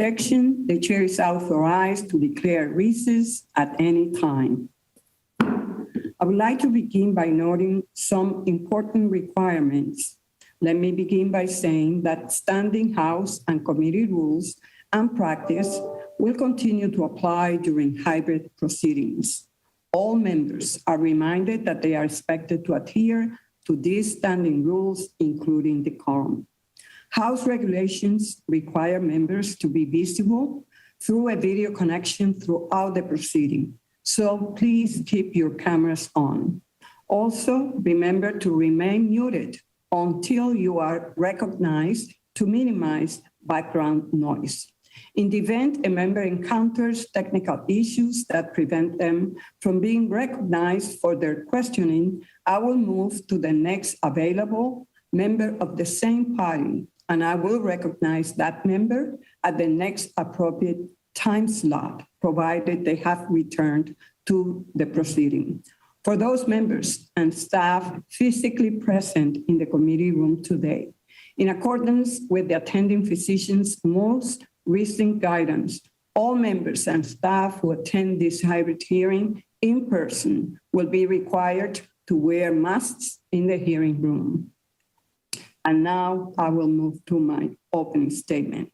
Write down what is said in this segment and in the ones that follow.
Section, the chair is authorized to declare recess at any time. I would like to begin by noting some important requirements. Let me begin by saying that standing House and committee rules and practice will continue to apply during hybrid proceedings. All members are reminded that they are expected to adhere to these standing rules, including decorum. House regulations require members to be visible through a video connection throughout the proceeding, so please keep your cameras on. Also, remember to remain muted until you are recognized to minimize background noise. In the event a member encounters technical issues that prevent them from being recognized for their questioning, I will move to the next available member of the same party, and I will recognize that member at the next appropriate time slot, provided they have returned to the proceeding. For those members and staff physically present in the committee room today, in accordance with the attending physician's most recent guidance, all members and staff who attend this hybrid hearing in person will be required to wear masks in the hearing room. And now I will move to my opening statement.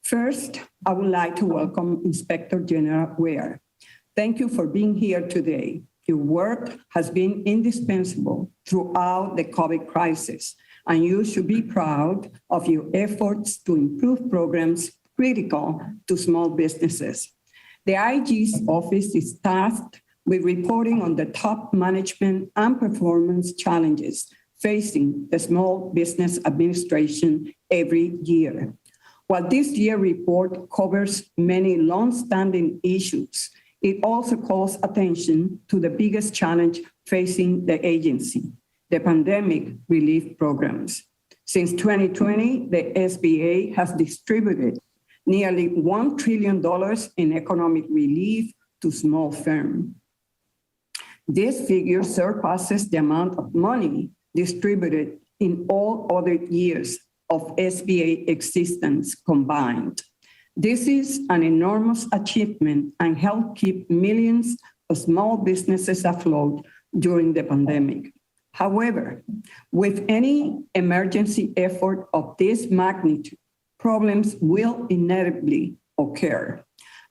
First, I would like to welcome Inspector General Ware. Thank you for being here today. Your work has been indispensable throughout the COVID crisis, and you should be proud of your efforts to improve programs critical to small businesses. The IG's office is tasked with reporting on the top management and performance challenges facing the Small Business Administration every year. While this year's report covers many long-standing issues, it also calls attention to the biggest challenge facing the agency, the pandemic relief programs. Since 2020, the SBA has distributed nearly $1 trillion in economic relief to small firms. This figure surpasses the amount of money distributed in all other years of SBA existence combined. This is an enormous achievement and helped keep millions of small businesses afloat during the pandemic. However, with any emergency effort of this magnitude, problems will inevitably occur.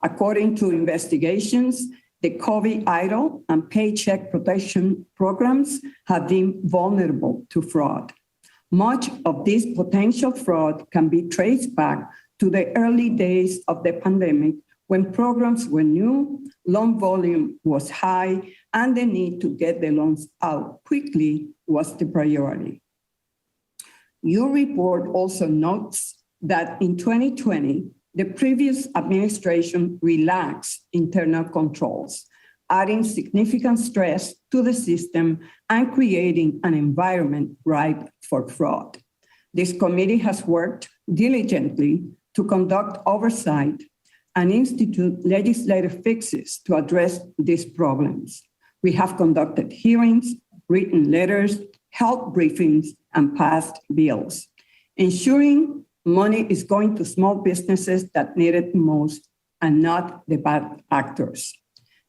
According to investigations, the COVID EIDL and Paycheck Protection programs have been vulnerable to fraud. Much of this potential fraud can be traced back to the early days of the pandemic, when programs were new, loan volume was high, and the need to get the loans out quickly was the priority. Your report also notes that in 2020, the previous administration relaxed internal controls, adding significant stress to the system and creating an environment ripe for fraud. This committee has worked diligently to conduct oversight and institute legislative fixes to address these problems. We have conducted hearings, written letters, held briefings, and passed bills, ensuring money is going to small businesses that need it most and not the bad actors.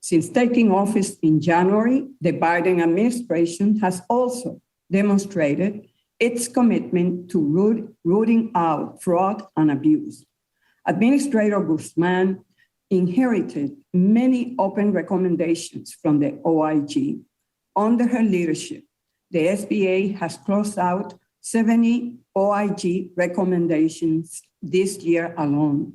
Since taking office in January, the Biden administration has also demonstrated its commitment to rooting out fraud and abuse. Administrator Guzman inherited many open recommendations from the OIG. Under her leadership, the SBA has closed out 70 OIG recommendations this year alone.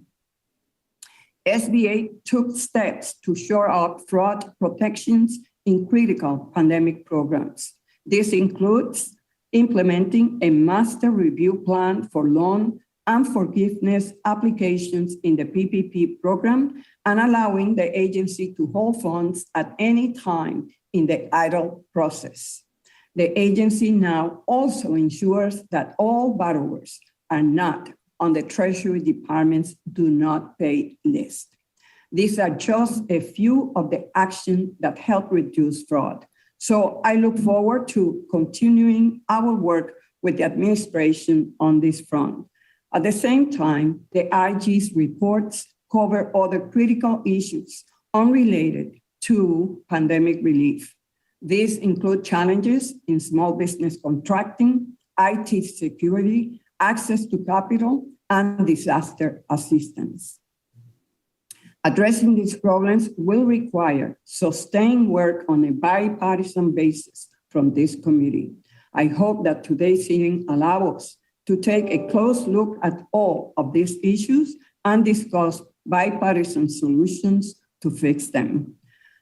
SBA took steps to shore up fraud protections in critical pandemic programs. This includes implementing a master review plan for loan and forgiveness applications in the PPP program and allowing the agency to hold funds at any time in the EIDL process. The agency now also ensures that all borrowers are not on the Treasury Department's do not pay list. These are just a few of the actions that help reduce fraud. So I look forward to continuing our work with the administration on this front. At the same time, the IG's reports cover other critical issues unrelated to pandemic relief. These include challenges in small business contracting, IT security, access to capital, and disaster assistance. Addressing these problems will require sustained work on a bipartisan basis from this committee. I hope that today's hearing allows us to take a close look at all of these issues and discuss bipartisan solutions to fix them.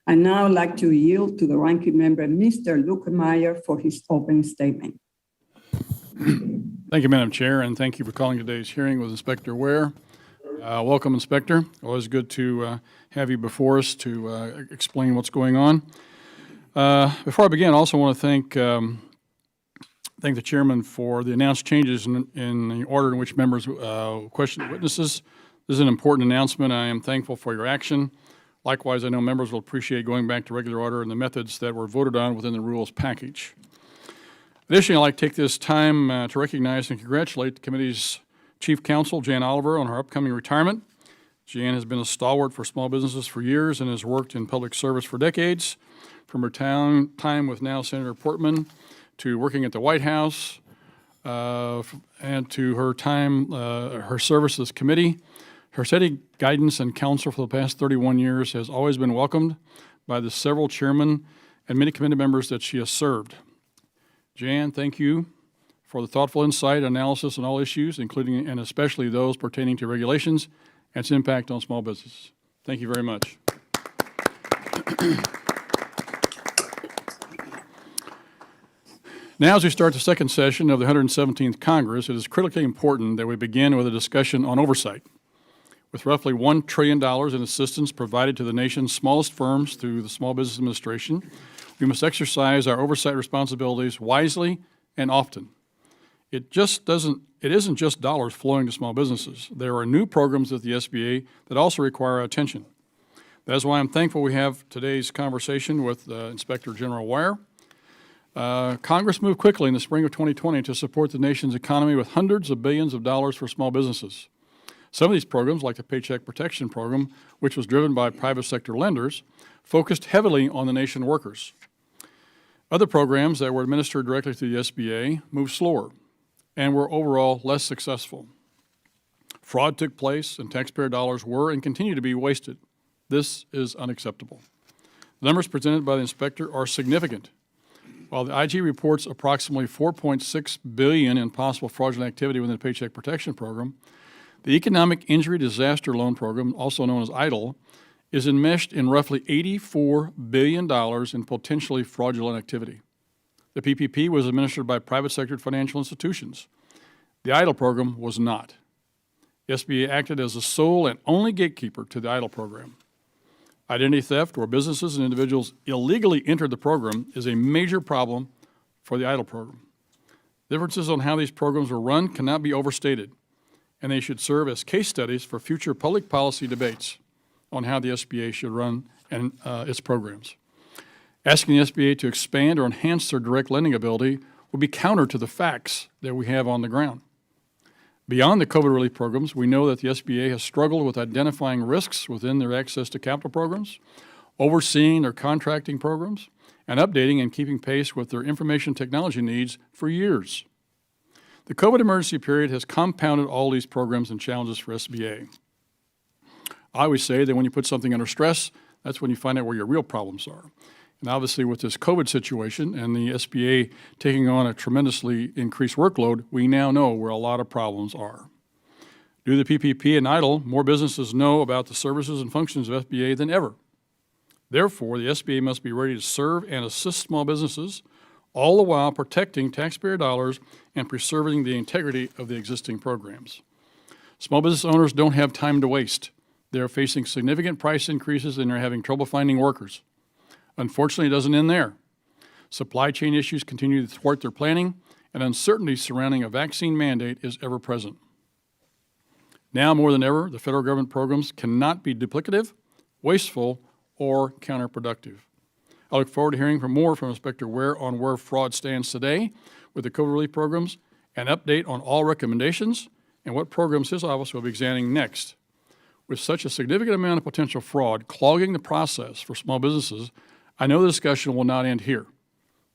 I now like to yield to the ranking member, Mr. Lukemeyer, for his opening statement. Thank you, Madam Chair, and thank you for calling today's hearing with Inspector Ware. Welcome, Inspector. Always good to have you before us to explain what's going on. Before I begin, I also want to thank the Chairman for the announced changes in the order in which members question witnesses. This is an important announcement. I am thankful for your action. Likewise, I know members will appreciate going back to regular order and the methods that were voted on within the rules package. Additionally, I'd like to take this time to recognize and congratulate the committee's Chief Counsel, Jan Oliver, on her upcoming retirement. Jan has been a stalwart for small businesses for years and has worked in public service for decades, from her time with now Senator Portman to working at the White House and to her time, her service to this committee. Her steady guidance and counsel for the past 31 years has always been welcomed by the several chairmen and many committee members that she has served. Jan, thank you for the thoughtful insight and analysis on all issues, including and especially those pertaining to regulations and its impact on small business. Thank you very much. Now, as we start the second session of the 117th Congress, it is critically important that we begin with a discussion on oversight. With roughly $1 trillion in assistance provided to the nation's smallest firms through the Small Business Administration, we must exercise our oversight responsibilities wisely and often. It isn't just dollars flowing to small businesses. There are new programs at the SBA that also require our attention. That is why I'm thankful we have today's conversation with Inspector General Ware. Congress moved quickly in the spring of 2020 to support the nation's economy with hundreds of billions of dollars for small businesses. Some of these programs, like the Paycheck Protection Program, which was driven by private sector lenders, focused heavily on the nation's workers. Other programs that were administered directly to the SBA moved slower and were overall less successful. Fraud took place and taxpayer dollars were and continue to be wasted. This is unacceptable. The numbers presented by the inspector are significant. While the IG reports approximately $4.6 billion in possible fraudulent activity within the Paycheck Protection Program, the Economic Injury Disaster Loan Program, also known as EIDL, is enmeshed in roughly $84 billion in potentially fraudulent activity. The PPP was administered by private sector financial institutions. The EIDL program was not. The SBA acted as the sole and only gatekeeper to the EIDL program. Identity theft, where businesses and individuals illegally entered the program, is a major problem for the EIDL program. Differences on how these programs were run cannot be overstated, and they should serve as case studies for future public policy debates on how the SBA should run its programs. Asking the SBA to expand or enhance their direct lending ability would be counter to the facts that we have on the ground. Beyond the COVID relief programs, we know that the SBA has struggled with identifying risks within their access to capital programs, overseeing their contracting programs, and updating and keeping pace with their information technology needs for years. The COVID emergency period has compounded all these programs and challenges for SBA. I always say that when you put something under stress, that's when you find out where your real problems are. And obviously with this COVID situation and the SBA taking on a tremendously increased workload, we now know where a lot of problems are. Due to the PPP and EIDL, more businesses know about the services and functions of SBA than ever. Therefore, the SBA must be ready to serve and assist small businesses, all the while protecting taxpayer dollars and preserving the integrity of the existing programs. Small business owners don't have time to waste. They are facing significant price increases and are having trouble finding workers. Unfortunately, it doesn't end there. Supply chain issues continue to thwart their planning, and uncertainty surrounding a vaccine mandate is ever present. Now more than ever, the federal government programs cannot be duplicative, wasteful, or counterproductive. I look forward to hearing more from Inspector Ware on where fraud stands today with the COVID relief programs, an update on all recommendations, and what programs his office will be examining next. With such a significant amount of potential fraud clogging the process for small businesses, I know the discussion will not end here.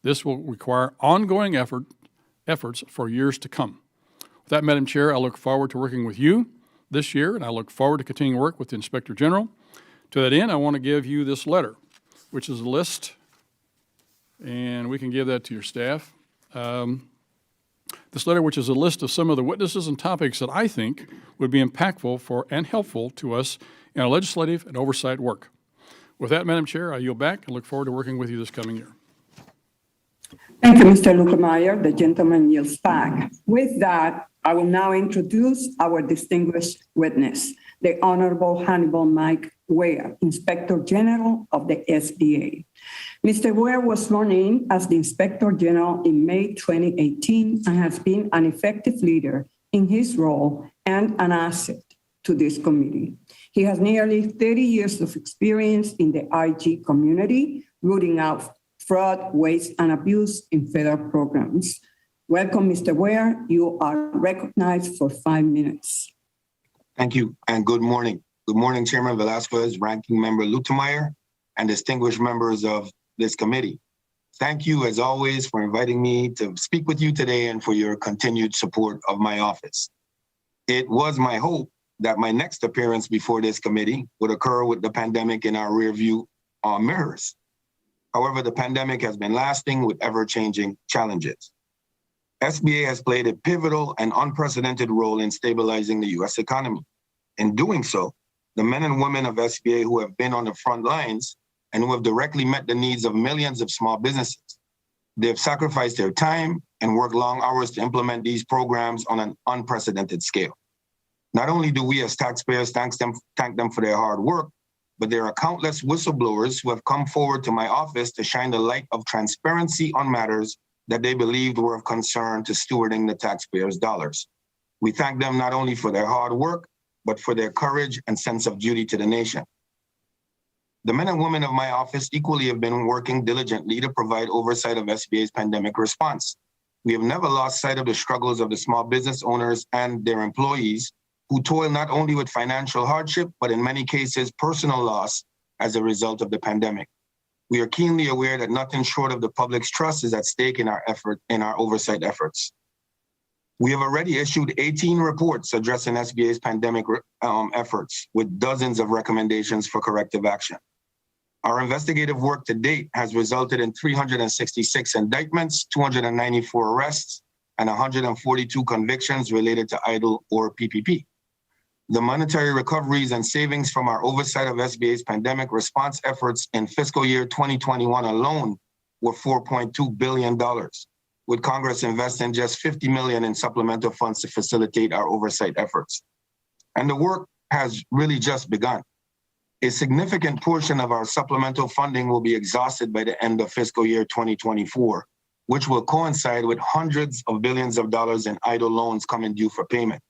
This will require ongoing efforts for years to come. With that, Madam Chair, I look forward to working with you this year, and I look forward to continuing work with the Inspector General. To that end, I want to give you this letter, which is a list, and we can give that to your staff. This letter, which is a list of some of the witnesses and topics that I think would be impactful for and helpful to us in our legislative and oversight work. With that, Madam Chair, I yield back and look forward to working with you this coming year. Thank you, Mr. Lukemeyer. The gentleman yields back. With that, I will now introduce our distinguished witness, the Honorable Hannibal Mike Ware, Inspector General of the SBA. Mr. Ware was sworn in as the Inspector General in May 2018 and has been an effective leader in his role and an asset to this committee. He has nearly 30 years of experience in the IG community, rooting out fraud, waste, and abuse in federal programs. Welcome, Mr. Ware. You are recognized for 5 minutes. Thank you, and good morning. Good morning, Chairman Velasquez, Ranking Member Lutemeyer, and distinguished members of this committee. Thank you, as always, for inviting me to speak with you today and for your continued support of my office. It was my hope that my next appearance before this committee would occur with the pandemic in our rearview mirrors. However, the pandemic has been lasting with ever-changing challenges. SBA has played a pivotal and unprecedented role in stabilizing the U.S. economy. In doing so, the men and women of SBA who have been on the front lines and who have directly met the needs of millions of small businesses, they have sacrificed their time and worked long hours to implement these programs on an unprecedented scale. Not only do we as taxpayers thank them for their hard work, but there are countless whistleblowers who have come forward to my office to shine the light of transparency on matters that they believed were of concern to stewarding the taxpayers' dollars. We thank them not only for their hard work, but for their courage and sense of duty to the nation. The men and women of my office equally have been working diligently to provide oversight of SBA's pandemic response. We have never lost sight of the struggles of the small business owners and their employees who toil not only with financial hardship, but in many cases, personal loss as a result of the pandemic. We are keenly aware that nothing short of the public's trust is at stake in our oversight efforts. We have already issued 18 reports addressing SBA's pandemic efforts with dozens of recommendations for corrective action. Our investigative work to date has resulted in 366 indictments, 294 arrests, and 142 convictions related to EIDL or PPP. The monetary recoveries and savings from our oversight of SBA's pandemic response efforts in fiscal year 2021 alone were $4.2 billion, with Congress investing just $50 million in supplemental funds to facilitate our oversight efforts. And the work has really just begun. A significant portion of our supplemental funding will be exhausted by the end of fiscal year 2024, which will coincide with hundreds of billions of dollars in EIDL loans coming due for payment.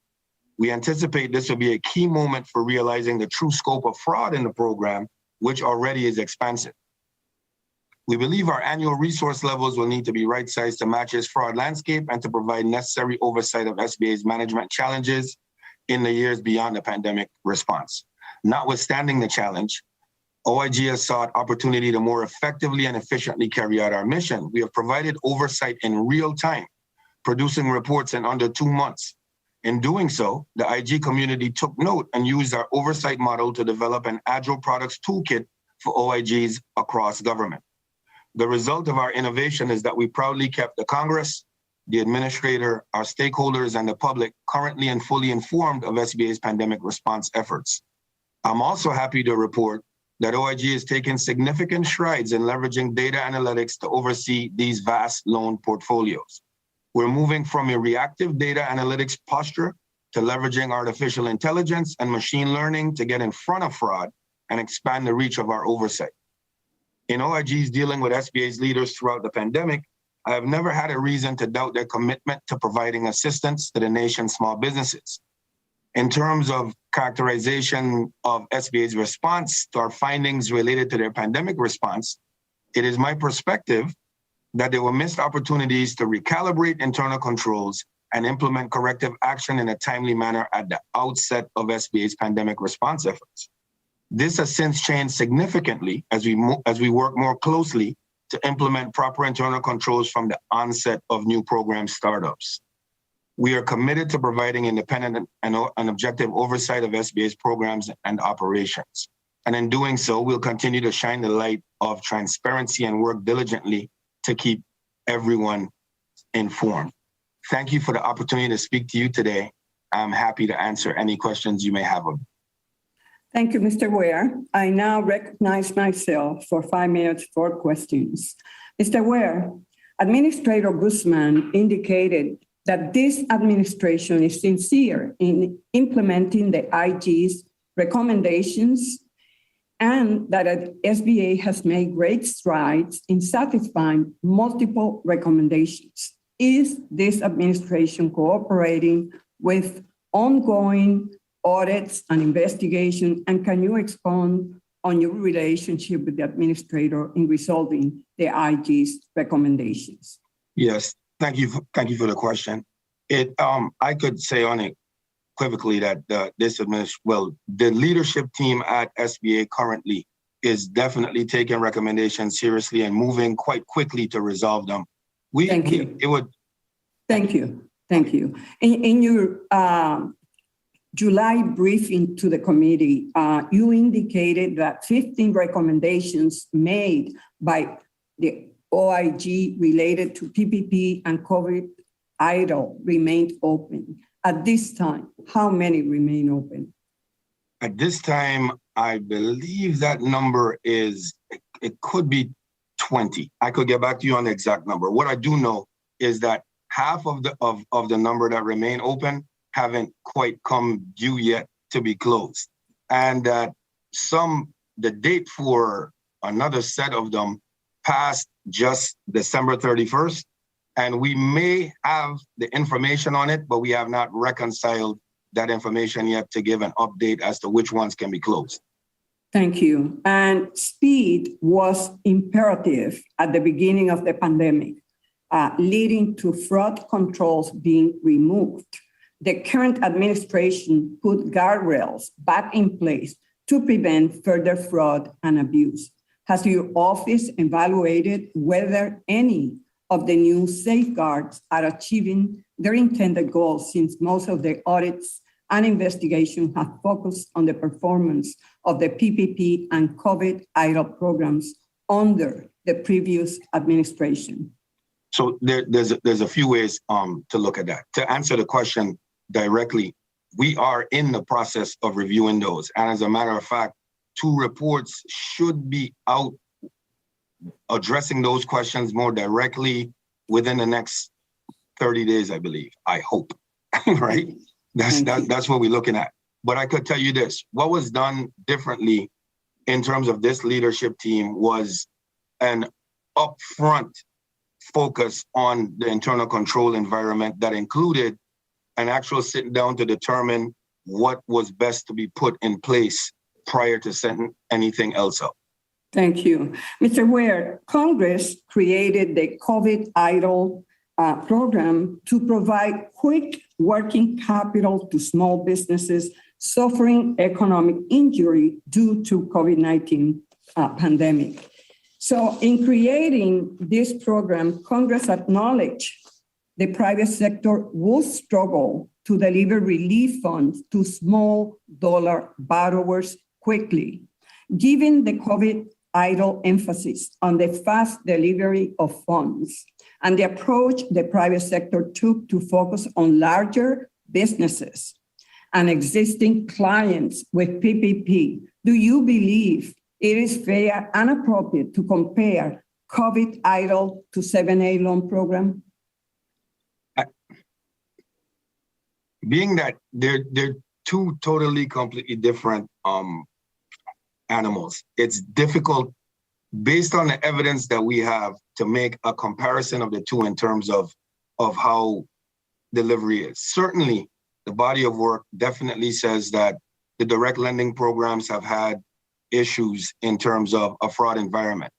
We anticipate this will be a key moment for realizing the true scope of fraud in the program, which already is expansive. We believe our annual resource levels will need to be right-sized to match this fraud landscape and to provide necessary oversight of SBA's management challenges in the years beyond the pandemic response. Notwithstanding the challenge, OIG has sought opportunity to more effectively and efficiently carry out our mission. We have provided oversight in real time, producing reports in under 2 months. In doing so, the IG community took note and used our oversight model to develop an agile products toolkit for OIGs across government. The result of our innovation is that we proudly kept the Congress, the administrator, our stakeholders, and the public currently and fully informed of SBA's pandemic response efforts. I'm also happy to report that OIG is taking significant strides in leveraging data analytics to oversee these vast loan portfolios. We're moving from a reactive data analytics posture to leveraging artificial intelligence and machine learning to get in front of fraud and expand the reach of our oversight. In OIG's dealing with SBA's leaders throughout the pandemic, I have never had a reason to doubt their commitment to providing assistance to the nation's small businesses. In terms of characterization of SBA's response to our findings related to their pandemic response, it is my perspective that there were missed opportunities to recalibrate internal controls and implement corrective action in a timely manner at the outset of SBA's pandemic response efforts. This has since changed significantly as we work more closely to implement proper internal controls from the onset of new program startups. We are committed to providing independent and objective oversight of SBA's programs and operations. And in doing so, we'll continue to shine the light of transparency and work diligently to keep everyone informed. Thank you for the opportunity to speak to you today. I'm happy to answer any questions you may have of me. Thank you, Mr. Ware. I now recognize myself for 5 minutes for questions. Mr. Ware, Administrator Guzman indicated that this administration is sincere in implementing the IG's recommendations and that SBA has made great strides in satisfying multiple recommendations. Is this administration cooperating with ongoing audits and investigation? And can you expand on your relationship with the administrator in resolving the IG's recommendations? Yes, thank you for the question. I could say unequivocally that the leadership team at SBA currently is definitely taking recommendations seriously and moving quite quickly to resolve them. Thank you. In your July briefing to the committee, you indicated that 15 recommendations made by the OIG related to PPP and COVID idle remained open. At this time, how many remain open? At this time, I believe that number it could be 20. I could get back to you on the exact number. What I do know is that half of the number that remain open haven't quite come due yet to be closed. And that the date for another set of them passed just December 31st. And we may have the information on it, but we have not reconciled that information yet to give an update as to which ones can be closed. Thank you. And speed was imperative at the beginning of the pandemic, leading to fraud controls being removed. The current administration put guardrails back in place to prevent further fraud and abuse. Has your office evaluated whether any of the new safeguards are achieving their intended goals, since most of the audits and investigations have focused on the performance of the PPP and COVID idle programs under the previous administration? So there's a few ways to look at that. To answer the question directly, we are in the process of reviewing those. And as a matter of fact, 2 reports should be out addressing those questions more directly within the next 30 days, I believe. I hope, right? That's what we're looking at. But I could tell you this, what was done differently in terms of this leadership team was an upfront focus on the internal control environment that included an actual sitting down to determine what was best to be put in place prior to setting anything else up. Thank you. Mr. Ware, Congress created the COVID idle program to provide quick working capital to small businesses suffering economic injury due to COVID-19 pandemic. So in creating this program, Congress acknowledged the private sector will struggle to deliver relief funds to small dollar borrowers quickly. Given the COVID idle emphasis on the fast delivery of funds and the approach the private sector took to focus on larger businesses and existing clients with PPP, do you believe it is fair and appropriate to compare COVID idle to 7A loan program? Being that they're 2 totally, completely different animals, it's difficult based on the evidence that we have to make a comparison of the 2 in terms of how delivery is. Certainly, the body of work definitely says that the direct lending programs have had issues in terms of a fraud environment,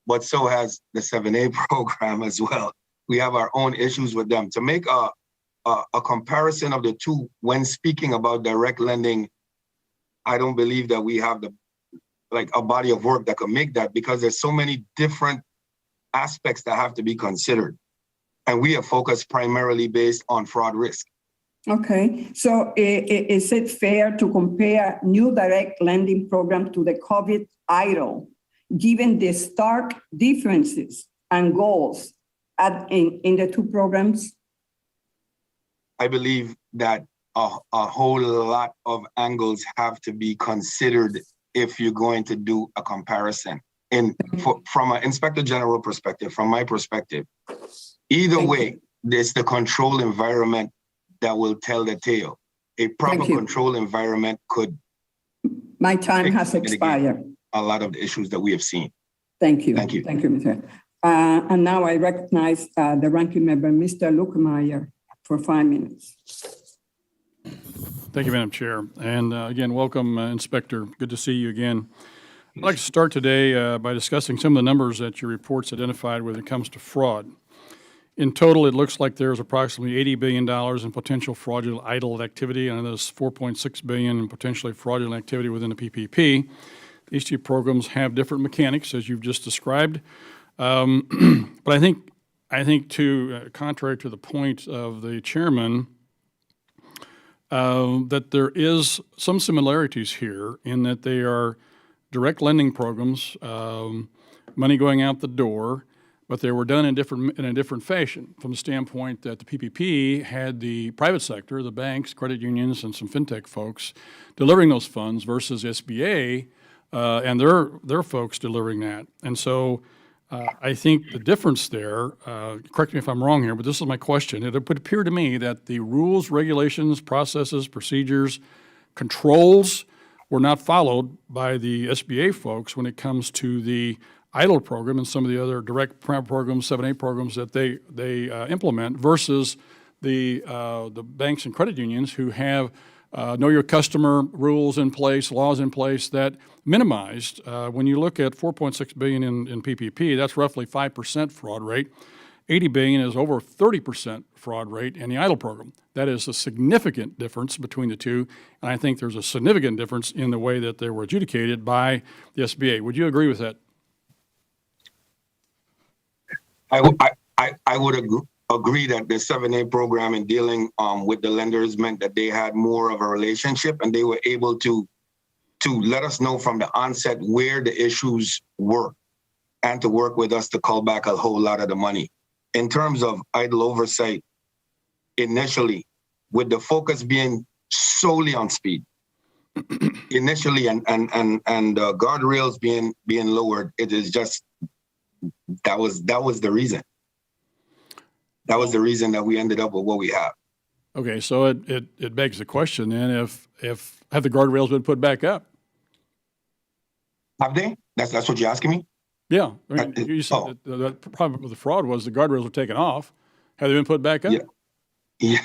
but so has the 7A program as well. We have our own issues with them. To make a comparison of the two when speaking about direct lending, I don't believe that we have a body of work that can make that, because there's so many different aspects that have to be considered. And we are focused primarily based on fraud risk. Okay, so is it fair to compare new direct lending program to the COVID idle, given the stark differences and goals in the two programs? I believe that a whole lot of angles have to be considered if you're going to do a comparison. From an inspector general perspective, from my perspective, either way, there's the control environment that will tell the tale. A proper control environment could. My time has expired. A lot of the issues that we have seen. Thank you. Thank you. Thank you, Mr. And now I recognize the ranking member, Mr. Lukemeyer, for 5 minutes. Thank you, Madam Chair. And again, welcome, Inspector. Good to see you again. I'd like to start today by discussing some of the numbers that your report's identified when it comes to fraud. In total, it looks like there's approximately $80 billion in potential fraudulent idle activity, and there's $4.6 billion in potentially fraudulent activity within the PPP. These two programs have different mechanics, as you've just described. But I think contrary to the point of the chairman, that there is some similarities here in that they are direct lending programs, money going out the door, but they were done in a different fashion from the standpoint that the PPP had the private sector, the banks, credit unions, and some fintech folks delivering those funds versus SBA and their folks delivering that. And so I think the difference there, correct me if I'm wrong here, but this is my question. It would appear to me that the rules, regulations, processes, procedures, controls were not followed by the SBA folks when it comes to the idle program and some of the other direct programs, 7(a) programs that they implement versus the banks and credit unions who have know your customer rules in place, laws in place that minimized. When you look at $4.6 billion in PPP, that's roughly 5% fraud rate. $80 billion is over 30% fraud rate in the idle program. That is a significant difference between the two, and I think there's a significant difference in the way that they were adjudicated by the SBA. Would you agree with that? I would agree that the 7(a) program in dealing with the lenders meant that they had more of a relationship, and they were able to let us know from the onset where the issues were and to work with us to call back a whole lot of the money. In terms of idle oversight, initially, with the focus being solely on speed, initially, and guardrails being lowered, it is just that was the reason. That was the reason that we ended up with what we have. Okay, so it begs the question then: if have the guardrails been put back up? Have they? That's what you're asking me? Yeah, I mean, you said that the problem with the fraud was the guardrails were taken off. Have they been put back up? Yeah.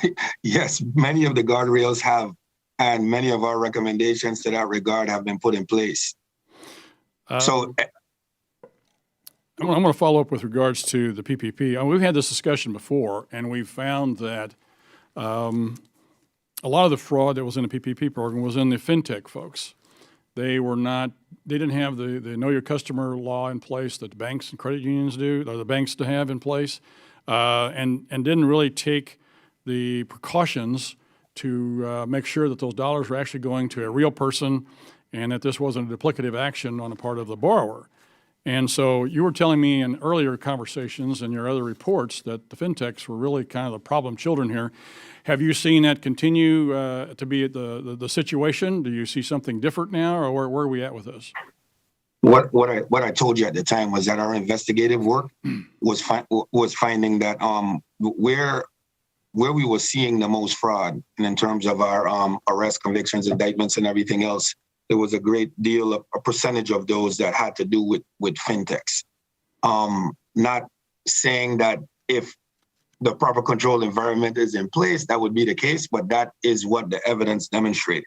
Yes, many of the guardrails have, and many of our recommendations to that regard have been put in place. So I'm going to follow up with regards to the PPP. We've had this discussion before, and we've found that a lot of the fraud that was in the PPP program was in the fintech folks. They didn't have the know your customer law in place that the banks and credit unions do, or the banks to have in place, and didn't really take the precautions to make sure that those dollars were actually going to a real person and that this wasn't a duplicative action on the part of the borrower. And so you were telling me in earlier conversations and your other reports that the fintechs were really kind of the problem children here. Have you seen that continue to be the situation? Do you see something different now, or where are we at with this? What I told you at the time was that our investigative work was finding that where we were seeing the most fraud, and in terms of our arrest, convictions, indictments, and everything else, there was a great deal of a percentage of those that had to do with fintechs. Not saying that if the proper control environment is in place, that would be the case, but that is what the evidence demonstrated.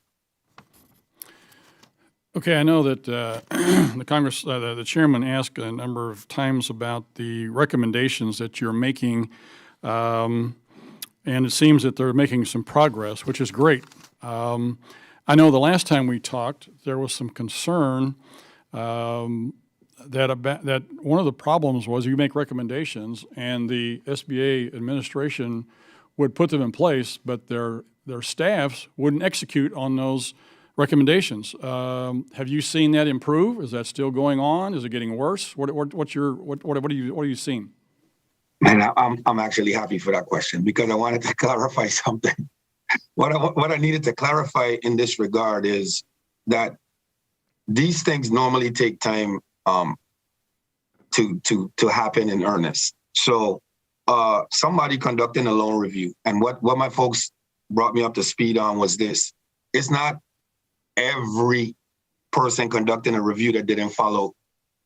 Okay, I know that the chairman asked a number of times about the recommendations that you're making and it seems that they're making some progress, which is great. I know the last time we talked, there was some concern that one of the problems was you make recommendations and the SBA administration would put them in place, but their staffs wouldn't execute on those recommendations. Have you seen that improve? Is that still going on? Is it getting worse? What are you seeing? And I'm actually happy for that question because I wanted to clarify something. What I needed to clarify in this regard is that these things normally take time to happen in earnest. So somebody conducting a loan review, and what my folks brought me up to speed on was this: it's not every person conducting a review that didn't follow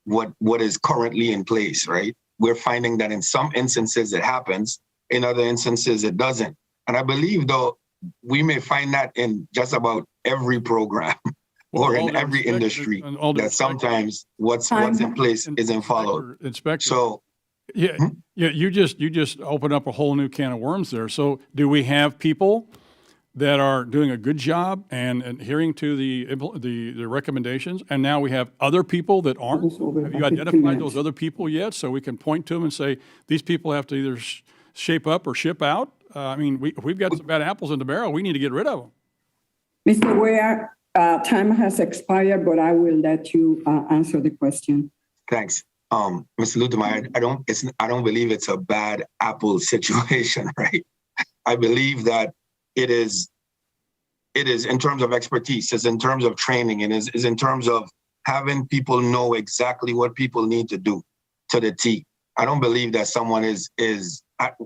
what is currently in place, right? We're finding that in some instances it happens, in other instances it doesn't. And I believe, though, we may find that in just about every program or in every industry, that sometimes what's in place isn't followed. Inspector. So yeah, you just open up a whole new can of worms there. So do we have people that are doing a good job and adhering to the recommendations, and now we have other people that aren't? Have you identified those other people yet, so we can point to them and say these people have to either shape up or ship out? I mean, we've got some bad apples in the barrel. We need to get rid of them. Mr. Ware, time has expired, but I will let you answer the question. Thanks. Mr. Lutemeyer, I don't believe it's a bad apple situation, right? I believe that it is in terms of expertise, it's in terms of training, and is in terms of having people know exactly what people need to do to the T. I don't believe that someone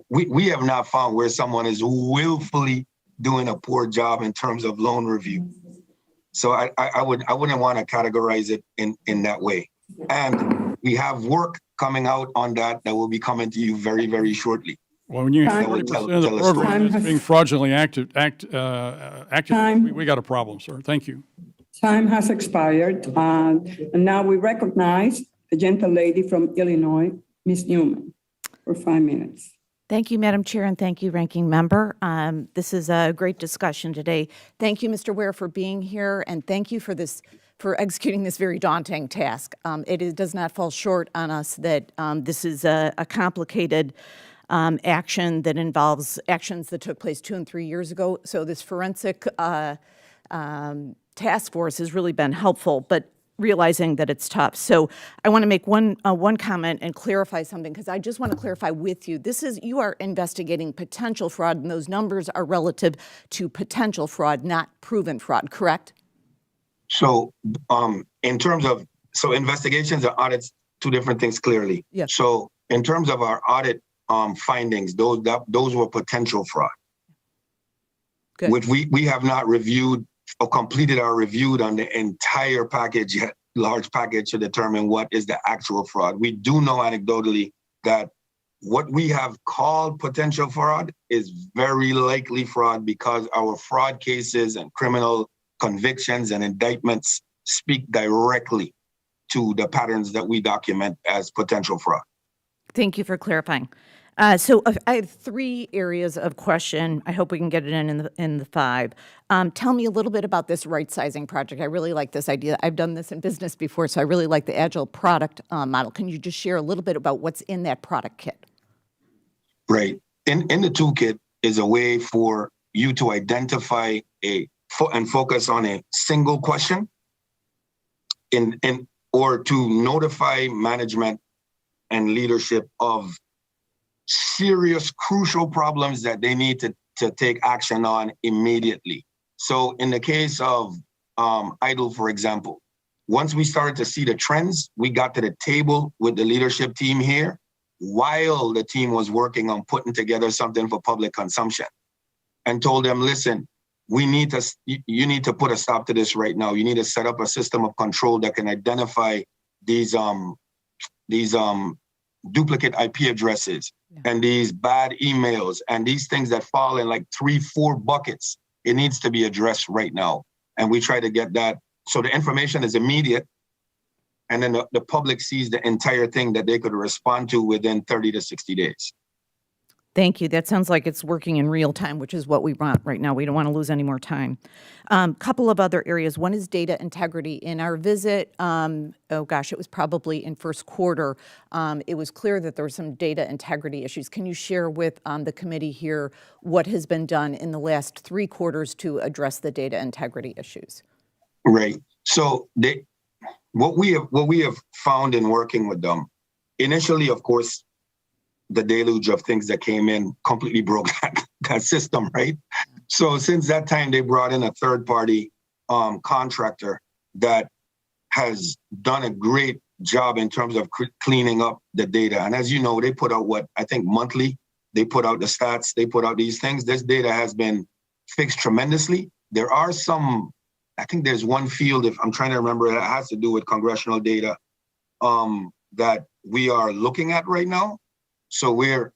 we have not found where someone is willfully doing a poor job in terms of loan review. So I wouldn't want to categorize it in that way. And we have work coming out on that will be coming to you very, very shortly. Well, when you have 40% of the program that's being fraudulently active, we got a problem, sir. Thank you. Time has expired. And now we recognize the gentlelady from Illinois, Ms. Newman, for 5 minutes. Thank you, Madam Chair, and thank you, Ranking Member. This is a great discussion today. Thank you, Mr. Ware, for being here, and thank you for executing this very daunting task. It does not fall short on us that this is a complicated action that involves actions that took place 2 and 3 years ago. So this forensic task force has really been helpful, but realizing that it's tough. So I want to make one comment and clarify something, because I just want to clarify with you. You are investigating potential fraud, and those numbers are relative to potential fraud, not proven fraud, correct? So in terms of, investigations and audits, two different things clearly. Yes. So in terms of our audit findings, those were potential fraud. Good. Which we have not reviewed or completed our review on the entire package yet, large package, to determine what is the actual fraud. We do know anecdotally that what we have called potential fraud is very likely fraud, because our fraud cases and criminal convictions and indictments speak directly to the patterns that we document as potential fraud. Thank you for clarifying. So I have 3 areas of question. I hope we can get it in the 5. Tell me a little bit about this right-sizing project. I really like this idea. I've done this in business before, so I really like the agile product model. Can you just share a little bit about what's in that product kit? Right. In the toolkit is a way for you to identify and focus on a single question, or to notify management and leadership of serious, crucial problems that they need to take action on immediately. So in the case of Idle, for example, once we started to see the trends, we got to the table with the leadership team here while the team was working on putting together something for public consumption, and told them, listen, you need to put a stop to this right now. You need to set up a system of control that can identify these duplicate IP addresses and these bad emails and these things that fall in like 3-4 buckets. It needs to be addressed right now. And we try to get that. So the information is immediate. And then the public sees the entire thing that they could respond to within 30 to 60 days. Thank you. That sounds like it's working in real time, which is what we want right now. We don't want to lose any more time. Couple of other areas. One is data integrity. In our visit, it was probably in first quarter, it was clear that there were some data integrity issues. Can you share with the committee here what has been done in the last 3 quarters to address the data integrity issues? Right. So what we have found in working with them, initially, of course, the deluge of things that came in completely broke that system, right? So since that time, they brought in a third-party contractor that has done a great job in terms of cleaning up the data. And as you know, they put out I think monthly, they put out the stats, they put out these things. This data has been fixed tremendously. There are some, I think there's one field, if I'm trying to remember, that has to do with congressional data that we are looking at right now. So we're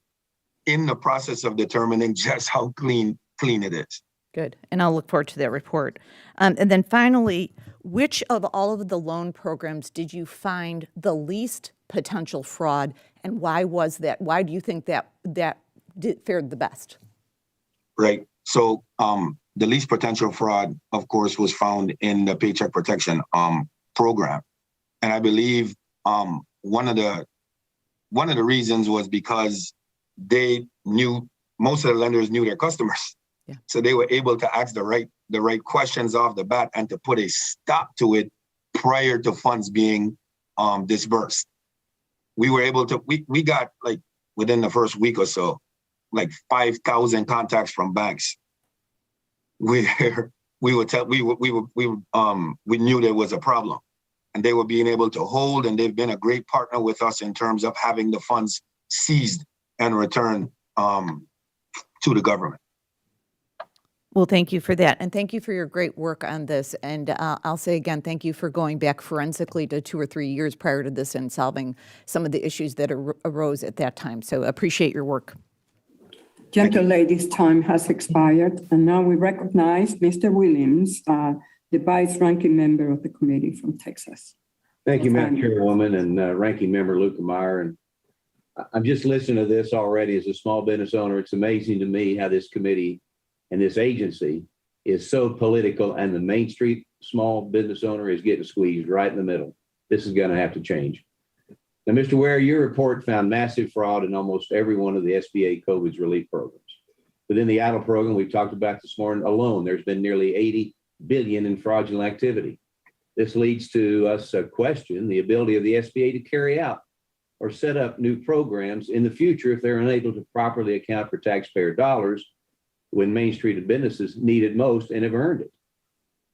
in the process of determining just how clean it is. Good. And I'll look forward to that report. And then finally, which of all of the loan programs did you find the least potential fraud, and why was that? Why do you think that fared the best? Right. So the least potential fraud, of course, was found in the Paycheck Protection program. And I believe one of the reasons was because most of the lenders knew their customers. Yeah. So they were able to ask the right questions off the bat and to put a stop to it prior to funds being disbursed. We were able to, we got like within the first week or so, like 5,000 contacts from banks where we knew there was a problem. And they were being able to hold, and they've been a great partner with us in terms of having the funds seized and returned to the government. Well, thank you for that. And thank you for your great work on this. And I'll say again, thank you for going back forensically to 2 or 3 years prior to this and solving some of the issues that arose at that time. So appreciate your work. Gentle lady's time has expired, and now we recognize Mr. Williams, the vice ranking member of the committee from Texas. Thank you, Madam Chairwoman, and Ranking Member Lukemeyer. And I'm just listening to this already as a small business owner. It's amazing to me how this committee and this agency is so political, and the Main Street small business owner is getting squeezed right in the middle. This is going to have to change. Now, Mr. Ware, your report found massive fraud in almost every one of the SBA COVID relief programs. Within the EIDL program we've talked about this morning alone, there's been nearly $80 billion in fraudulent activity. This leads to us question the ability of the SBA to carry out or set up new programs in the future if they're unable to properly account for taxpayer dollars when Main Street businesses need it most and have earned it.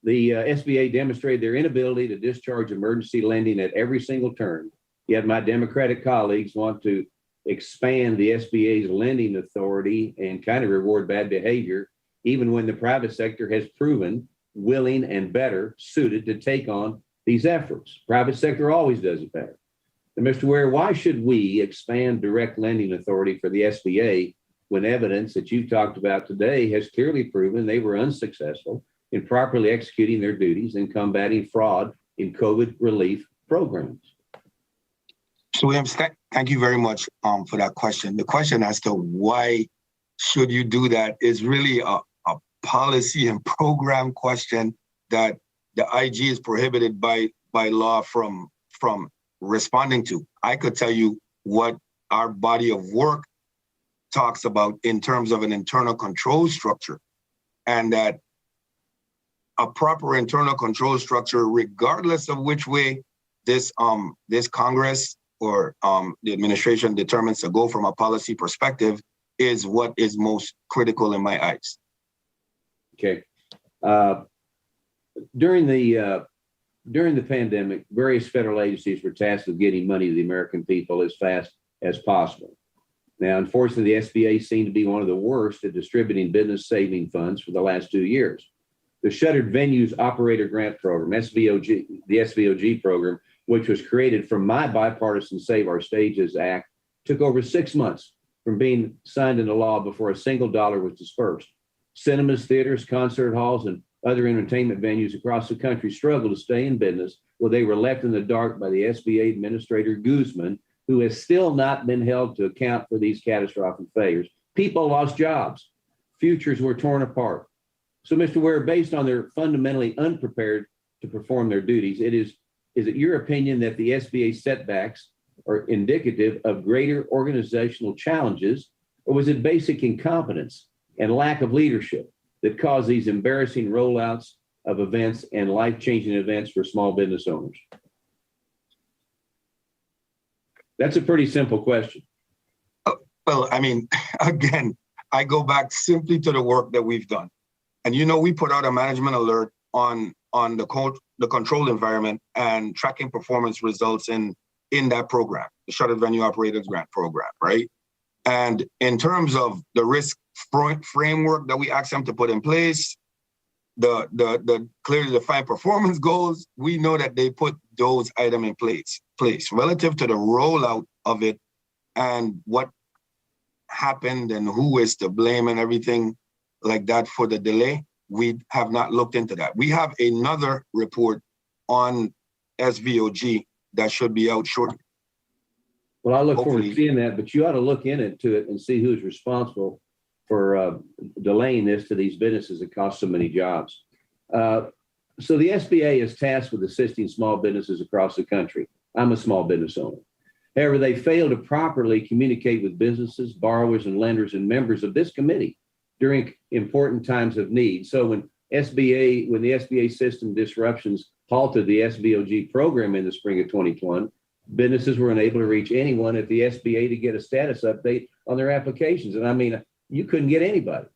The SBA demonstrated their inability to discharge emergency lending at every single turn. Yet my Democratic colleagues want to expand the SBA's lending authority and kind of reward bad behavior, even when the private sector has proven willing and better suited to take on these efforts. Private sector always does it better. And Mr. Ware, why should we expand direct lending authority for the SBA when evidence that you've talked about today has clearly proven they were unsuccessful in properly executing their duties and combating fraud in COVID relief programs? So Williams, thank you very much for that question. The question as to why should you do that is really a policy and program question that the IG is prohibited by law from responding to. I could tell you what our body of work talks about in terms of an internal control structure, and that a proper internal control structure, regardless of which way this Congress or the administration determines to go from a policy perspective, is what is most critical in my eyes. Okay. During the pandemic, various federal agencies were tasked with getting money to the American people as fast as possible. Now, unfortunately, the SBA seemed to be one of the worst at distributing business saving funds for the last 2 years. The Shuttered Venues Operator Grant Program, SVOG, the SVOG program, which was created from my bipartisan Save Our Stages Act, took over 6 months from being signed into law before a single dollar was dispersed. Cinemas, theaters, concert halls, and other entertainment venues across the country struggled to stay in business, where they were left in the dark by the SBA Administrator Guzman, who has still not been held to account for these catastrophic failures. People lost jobs. Futures were torn apart. So, Mr. Ware, based on their fundamentally unprepared to perform their duties, is it your opinion that the SBA setbacks are indicative of greater organizational challenges, or was it basic incompetence and lack of leadership that caused these embarrassing rollouts of events and life-changing events for small business owners? That's a pretty simple question. Well, I mean, again, I go back simply to the work that we've done. And we put out a management alert on the controlled environment and tracking performance results in that program, the Shuttered Venue Operators Grant Program, right? And in terms of the risk framework that we asked them to put in place, the clearly defined performance goals, we know that they put those items in place relative to the rollout of it and what happened and who is to blame and everything like that for the delay. We have not looked into that. We have another report on SVOG that should be out shortly. Well, I look forward to seeing that, but you ought to look into it and see who's responsible for delaying this to these businesses that cost so many jobs. So the SBA is tasked with assisting small businesses across the country. I'm a small business owner. However, they fail to properly communicate with businesses, borrowers, and lenders and members of this committee during important times of need. So when the SBA system disruptions halted the SVOG program in the spring of 2020, businesses were unable to reach anyone at the SBA to get a status update on their applications. And I mean, you couldn't get anybody.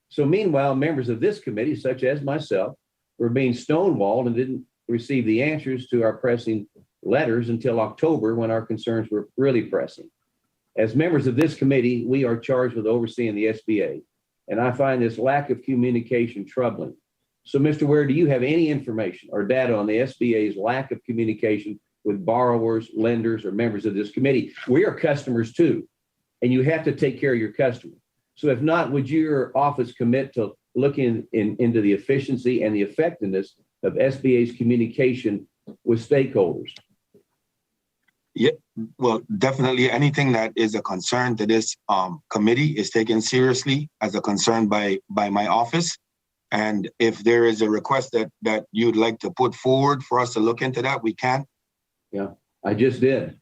So meanwhile, members of this committee, such as myself, were being stonewalled and didn't receive the answers to our pressing letters until October, when our concerns were really pressing. As members of this committee, we are charged with overseeing the SBA, and I find this lack of communication troubling. So, Mr. Ware, do you have any information or data on the SBA's lack of communication with borrowers, lenders, or members of this committee? We are customers too, and you have to take care of your customers. So if not, would your office commit to looking into the efficiency and the effectiveness of SBA's communication with stakeholders? Yeah, well, definitely anything that is a concern to this committee is taken seriously as a concern by my office. And if there is a request that you'd like to put forward for us to look into that, we can. Yeah, I just did.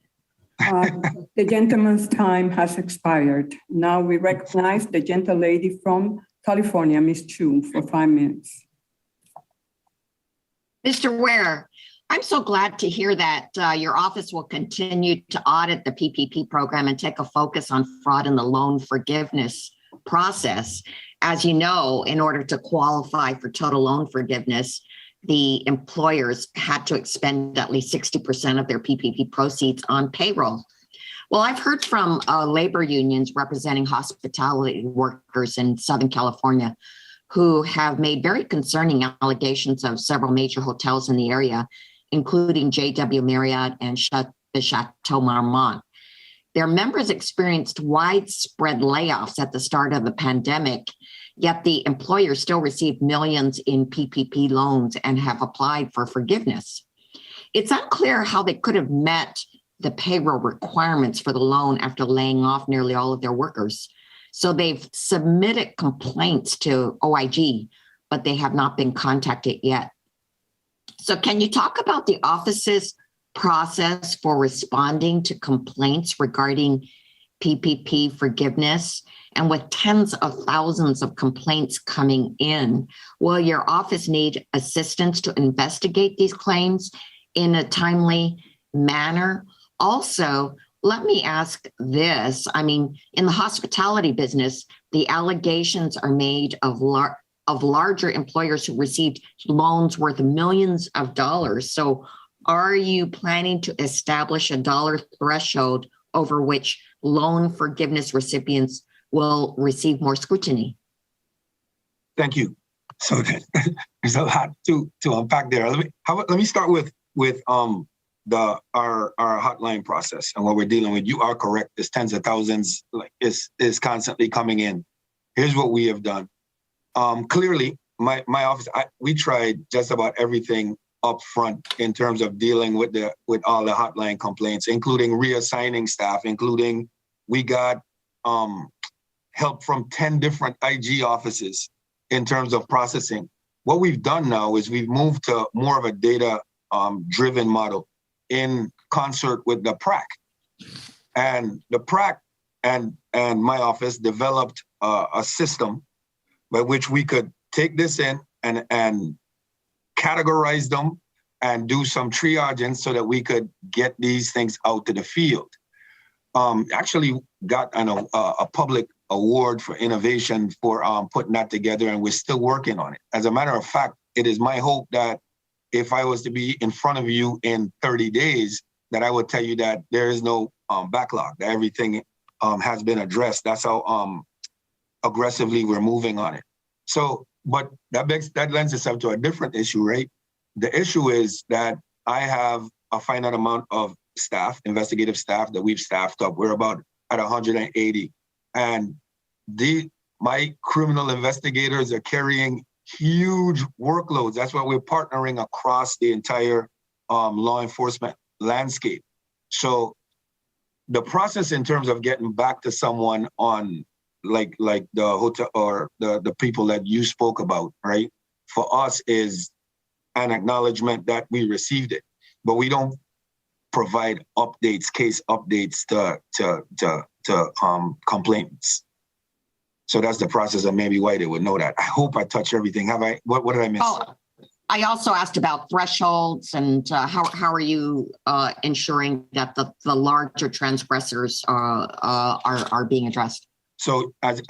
The gentleman's time has expired. Now we recognize the gentle lady from California, Ms. Chu, for 5 minutes. Mr. Ware, I'm so glad to hear that your office will continue to audit the PPP program and take a focus on fraud in the loan forgiveness process. As you know, in order to qualify for total loan forgiveness, the employers had to expend at least 60% of their PPP proceeds on payroll. Well, I've heard from labor unions representing hospitality workers in Southern California who have made very concerning allegations of several major hotels in the area, including JW Marriott and the Chateau Marmont. Their members experienced widespread layoffs at the start of the pandemic, yet the employers still received millions in PPP loans and have applied for forgiveness. It's unclear how they could have met the payroll requirements for the loan after laying off nearly all of their workers. So they've submitted complaints to OIG, but they have not been contacted yet. So can you talk about the office's process for responding to complaints regarding PPP forgiveness? And with tens of thousands of complaints coming in, will your office need assistance to investigate these claims in a timely manner? Also, let me ask this. I mean, in the hospitality business, the allegations are made of larger employers who received loans worth millions of dollars. So are you planning to establish a dollar threshold over which loan forgiveness recipients will receive more scrutiny? Thank you. So there's a lot to unpack there. Let me start with our hotline process and what we're dealing with. You are correct. There's tens of thousands is constantly coming in. Here's what we have done. Clearly, my office, we tried just about everything up front in terms of dealing with all the hotline complaints, including reassigning staff, including we got help from 10 different IG offices in terms of processing. What we've done now is we've moved to more of a data driven model in concert with the PRAC. And the PRAC and my office developed a system by which we could take this in and categorize them and do some triaging so that we could get these things out to the field. Actually got a public award for innovation for putting that together, and we're still working on it. As a matter of fact, it is my hope that if I was to be in front of you in 30 days, that I would tell you that there is no backlog, that everything has been addressed. That's how aggressively we're moving on it. So, but that lends itself to a different issue, right? The issue is that I have a finite amount of staff, investigative staff that we've staffed up. We're about at 180. And my criminal investigators are carrying huge workloads. That's why we're partnering across the entire law enforcement landscape. So the process in terms of getting back to someone on like the hotel or the people that you spoke about, right? For us is an acknowledgement that we received it, but we don't provide updates, case updates to complaints. So that's the process, and maybe why they would know that. I hope I touched everything. Have I? What did I miss? Oh, I also asked about thresholds and how are you ensuring that the larger transgressors are being addressed? So as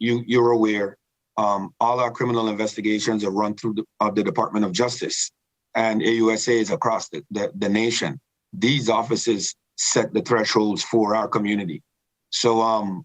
you're aware, all our criminal investigations are run through the Department of Justice, and AUSA is across the nation. These offices set the thresholds for our community. So,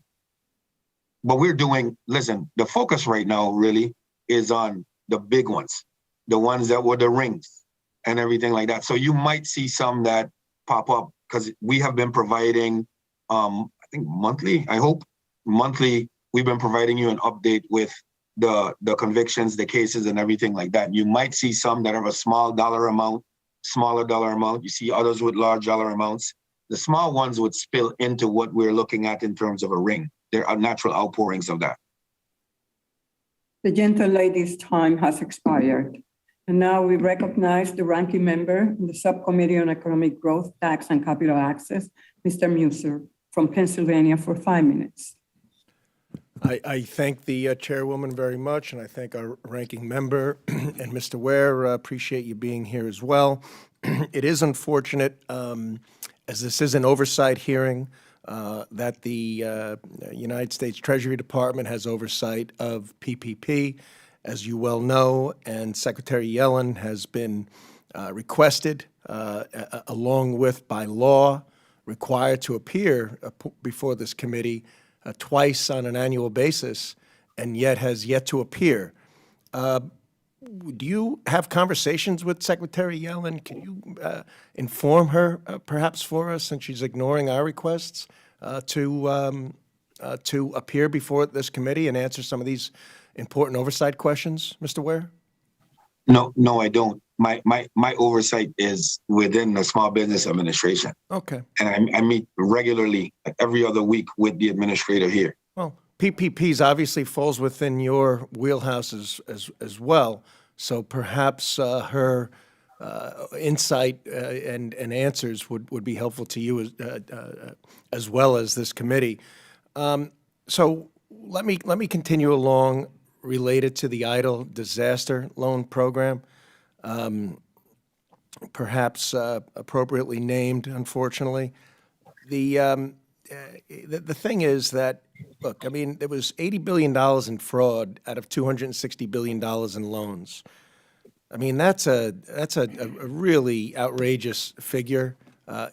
but we're doing, listen, the focus right now really is on the big ones, the ones that were the rings and everything like that. So you might see some that pop up because we have been providing, I think monthly, I hope, monthly, we've been providing you an update with the convictions, the cases and everything like that. You might see some that have a smaller dollar amount. You see others with large dollar amounts. The small ones would spill into what we're looking at in terms of a ring. There are natural outpourings of that. The gentle lady's time has expired. And now we recognize the ranking member in the Subcommittee on Economic Growth, Tax, and Capital Access, Mr. Muser from Pennsylvania, for 5 minutes. I thank the chairwoman very much, and I thank our ranking member and Mr. Ware. Appreciate you being here as well. It is unfortunate, as this is an oversight hearing, that the United States Treasury Department has oversight of PPP, as you well know, and Secretary Yellen has been requested, along with by law, required to appear before this committee twice on an annual basis, and yet has yet to appear. Do you have conversations with Secretary Yellen? Can you inform her, perhaps for us, since she's ignoring our requests, to appear before this committee and answer some of these important oversight questions, Mr. Ware? No, I don't. My oversight is within the Small Business Administration. Okay. And I meet regularly, like every other week, with the administrator here. Well, PPPs obviously falls within your wheelhouse as well. So perhaps her insight and answers would be helpful to you as well as this committee. So let me continue along related to the EIDL disaster loan program. Perhaps appropriately named, unfortunately. The thing is that, look, I mean, there was $80 billion in fraud out of $260 billion in loans. I mean, that's a really outrageous figure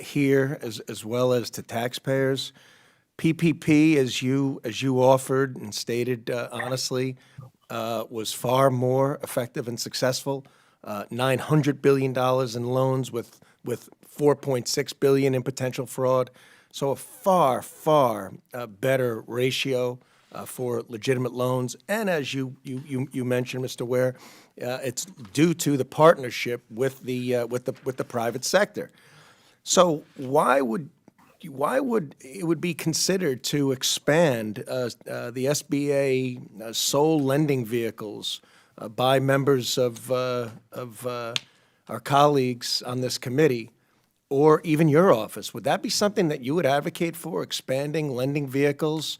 here, as well as to taxpayers. PPP, as you offered and stated honestly, was far more effective and successful. $900 billion in loans with $4.6 billion in potential fraud. So a far better ratio for legitimate loans. And as you mentioned, Mr. Ware, it's due to the partnership with the private sector. So why would why would it would be considered to expand the SBA sole lending vehicles by members of our colleagues on this committee, or even your office? Would that be something that you would advocate for, expanding lending vehicles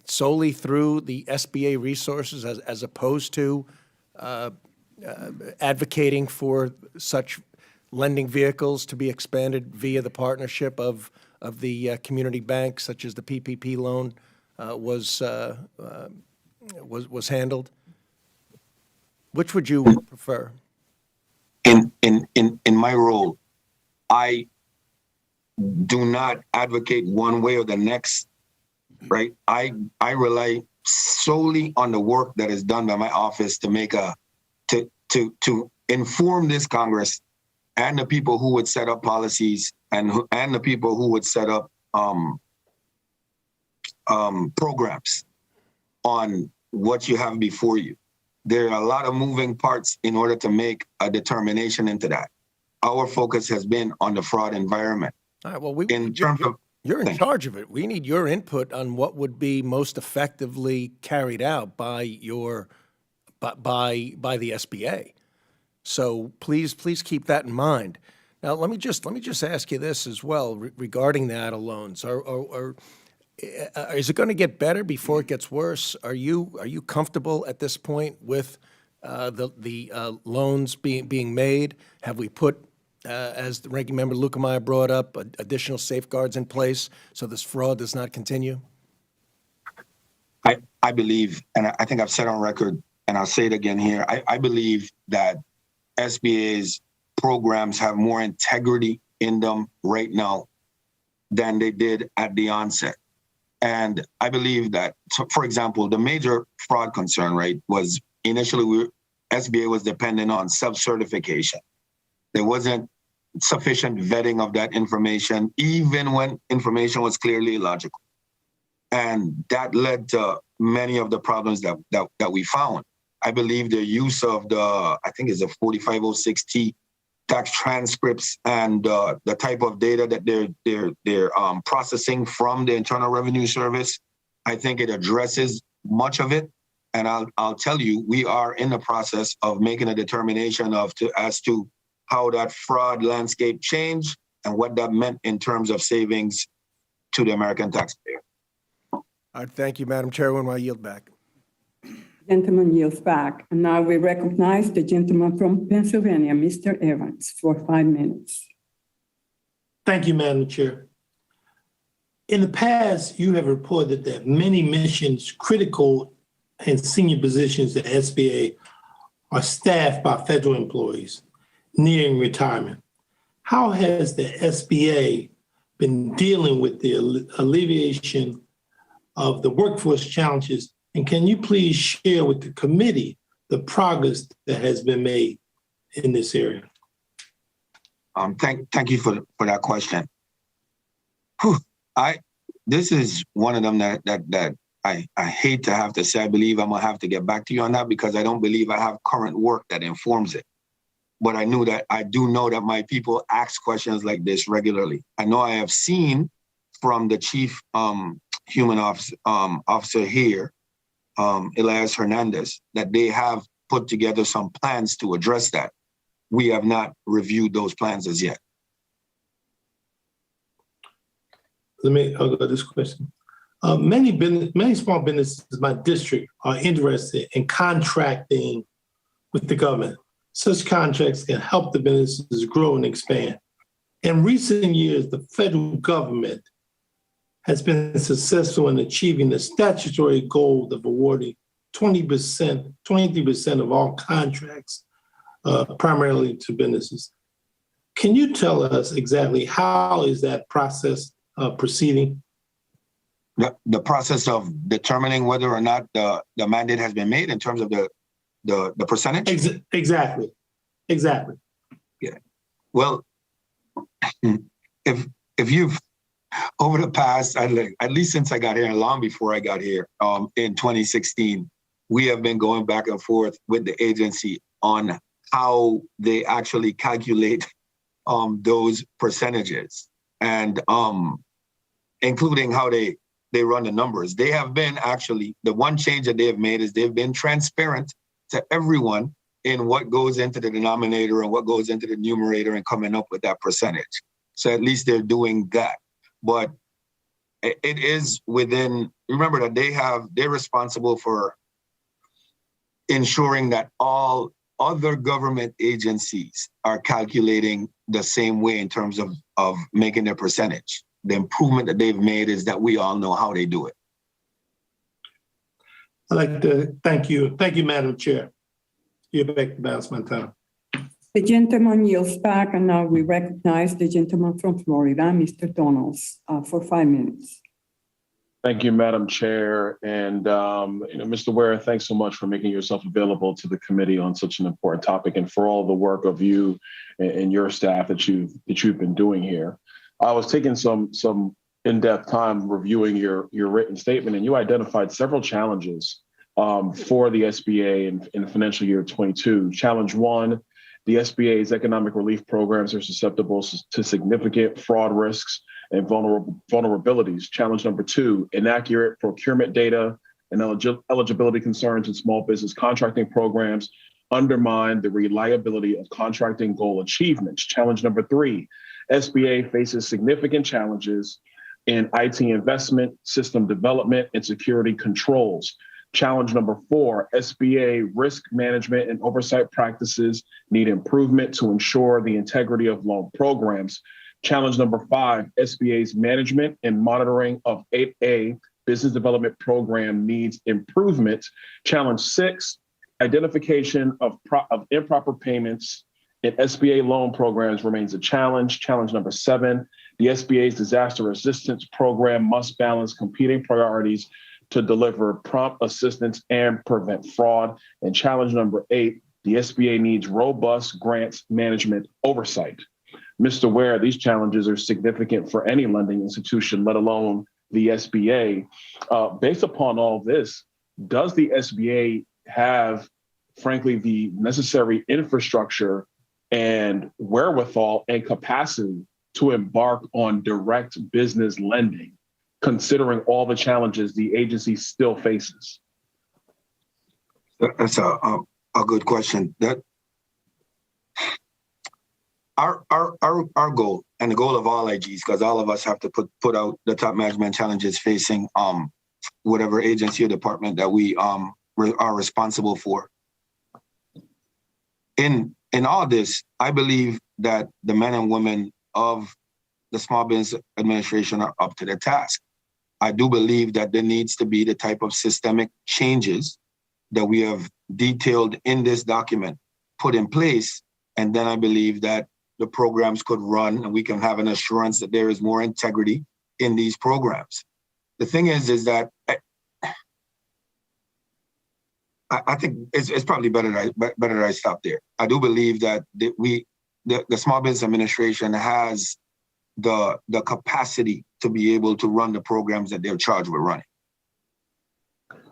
solely through the SBA resources, as opposed to advocating for such lending vehicles to be expanded via the partnership of the community banks, such as the PPP loan was handled? Which would you prefer? In my role, I do not advocate one way or the next, right? I rely solely on the work that is done by my office to make to inform this Congress and the people who would set up policies and the people who would set up programs on what you have before you. There are a lot of moving parts in order to make a determination into that. Our focus has been on the fraud environment. All right, well, you're in Thank charge of it. We need your input on what would be most effectively carried out by by the SBA. So please keep that in mind. Now, let me just ask you this as well regarding the ADA loans. Is it going to get better before it gets worse? Are you comfortable at this point with the loans being made? Have we put, as the ranking member Lukemeyer brought up, additional safeguards in place so this fraud does not continue? I believe, and I think I've said on record, and I'll say it again here, I believe that SBA's programs have more integrity in them right now than they did at the onset. And I believe that, for example, the major fraud concern, right, was initially SBA was dependent on self-certification. There wasn't sufficient vetting of that information, even when information was clearly illogical. And that led to many of the problems that we found. I believe the use of I think it's a 4506T tax transcripts and the type of data that they're processing from the Internal Revenue Service, I think it addresses much of it. And I'll tell you, we are in the process of making a determination as to how that fraud landscape changed and what that meant in terms of savings to the American taxpayer. All right, thank you, Madam Chairwoman. I yield back. Gentleman yields back. And now we recognize the gentleman from Pennsylvania, Mr. Evans, for 5 minutes. Thank you, Madam Chair. In the past, you have reported that many missions, critical and senior positions at SBA are staffed by federal employees nearing retirement. How has the SBA been dealing with the alleviation of the workforce challenges? And can you please share with the committee the progress that has been made in this area? Thank you for that question. This is one of them that I hate to have to say. I believe I'm gonna have to get back to you on that because I don't believe I have current work that informs it. But I do know that my people ask questions like this regularly. I know I have seen from the chief human officer here, Elias Hernandez, that they have put together some plans to address that. We have not reviewed those plans as yet. I'll go this question. Many small businesses in my district are interested in contracting with the government. Such contracts can help the businesses grow and expand. In recent years, the federal government has been successful in achieving the statutory goal of awarding 23% of all contracts, primarily to businesses. Can you tell us exactly how is that process proceeding? The process of determining whether or not the mandate has been made in terms of the percentage? Exactly. Yeah. Well, if you've over the past, at least since I got here and long before I got here in 2016, we have been going back and forth with the agency on how they actually calculate those percentages. and including how they run the numbers. They have been actually, the one change that they have made is they've been transparent to everyone in what goes into the denominator and what goes into the numerator and coming up with that percentage. So at least they're doing that. But it is within, remember that they're responsible for ensuring that all other government agencies are calculating the same way in terms of making their percentage. The improvement that they've made is that we all know how they do it. I'd like to thank you. Thank you, Madam Chair. You're back to balance my time. The gentleman yields back, and now we recognize the gentleman from Florida, Mr. Donalds, for 5 minutes. Thank you, Madam Chair. And, Mr. Ware, thanks so much for making yourself available to the committee on such an important topic and for all the work of you and your staff that you've been doing here. I was taking some in-depth time reviewing your written statement, and you identified several challenges for the SBA in financial year 22. Challenge one, the SBA's economic relief programs are susceptible to significant fraud risks and vulnerabilities. Challenge number two, inaccurate procurement data and eligibility concerns in small business contracting programs undermine the reliability of contracting goal achievements. Challenge number three, SBA faces significant challenges in IT investment, system development, and security controls. Challenge number four, SBA risk management and oversight practices need improvement to ensure the integrity of loan programs. Challenge number five, SBA's management and monitoring of 8A business development program needs improvement. Challenge six, identification of improper payments in SBA loan programs remains a challenge. Challenge number seven, the SBA's disaster assistance program must balance competing priorities to deliver prompt assistance and prevent fraud. And challenge number eight, the SBA needs robust grants management oversight. Mr. Ware, these challenges are significant for any lending institution, let alone the SBA. Based upon all this, does the SBA have, frankly, the necessary infrastructure and wherewithal and capacity to embark on direct business lending, considering all the challenges the agency still faces? That's a good question. That our goal and the goal of all IGs, because all of us have to put out the top management challenges facing whatever agency or department that we are responsible for. In all this, I believe that the men and women of the Small Business Administration are up to the task. I do believe that there needs to be the type of systemic changes that we have detailed in this document put in place. And then I believe that the programs could run and we can have an assurance that there is more integrity in these programs. The thing is that I think it's probably better that I stop there. I do believe that the Small Business Administration has the capacity to be able to run the programs that they're charged with running.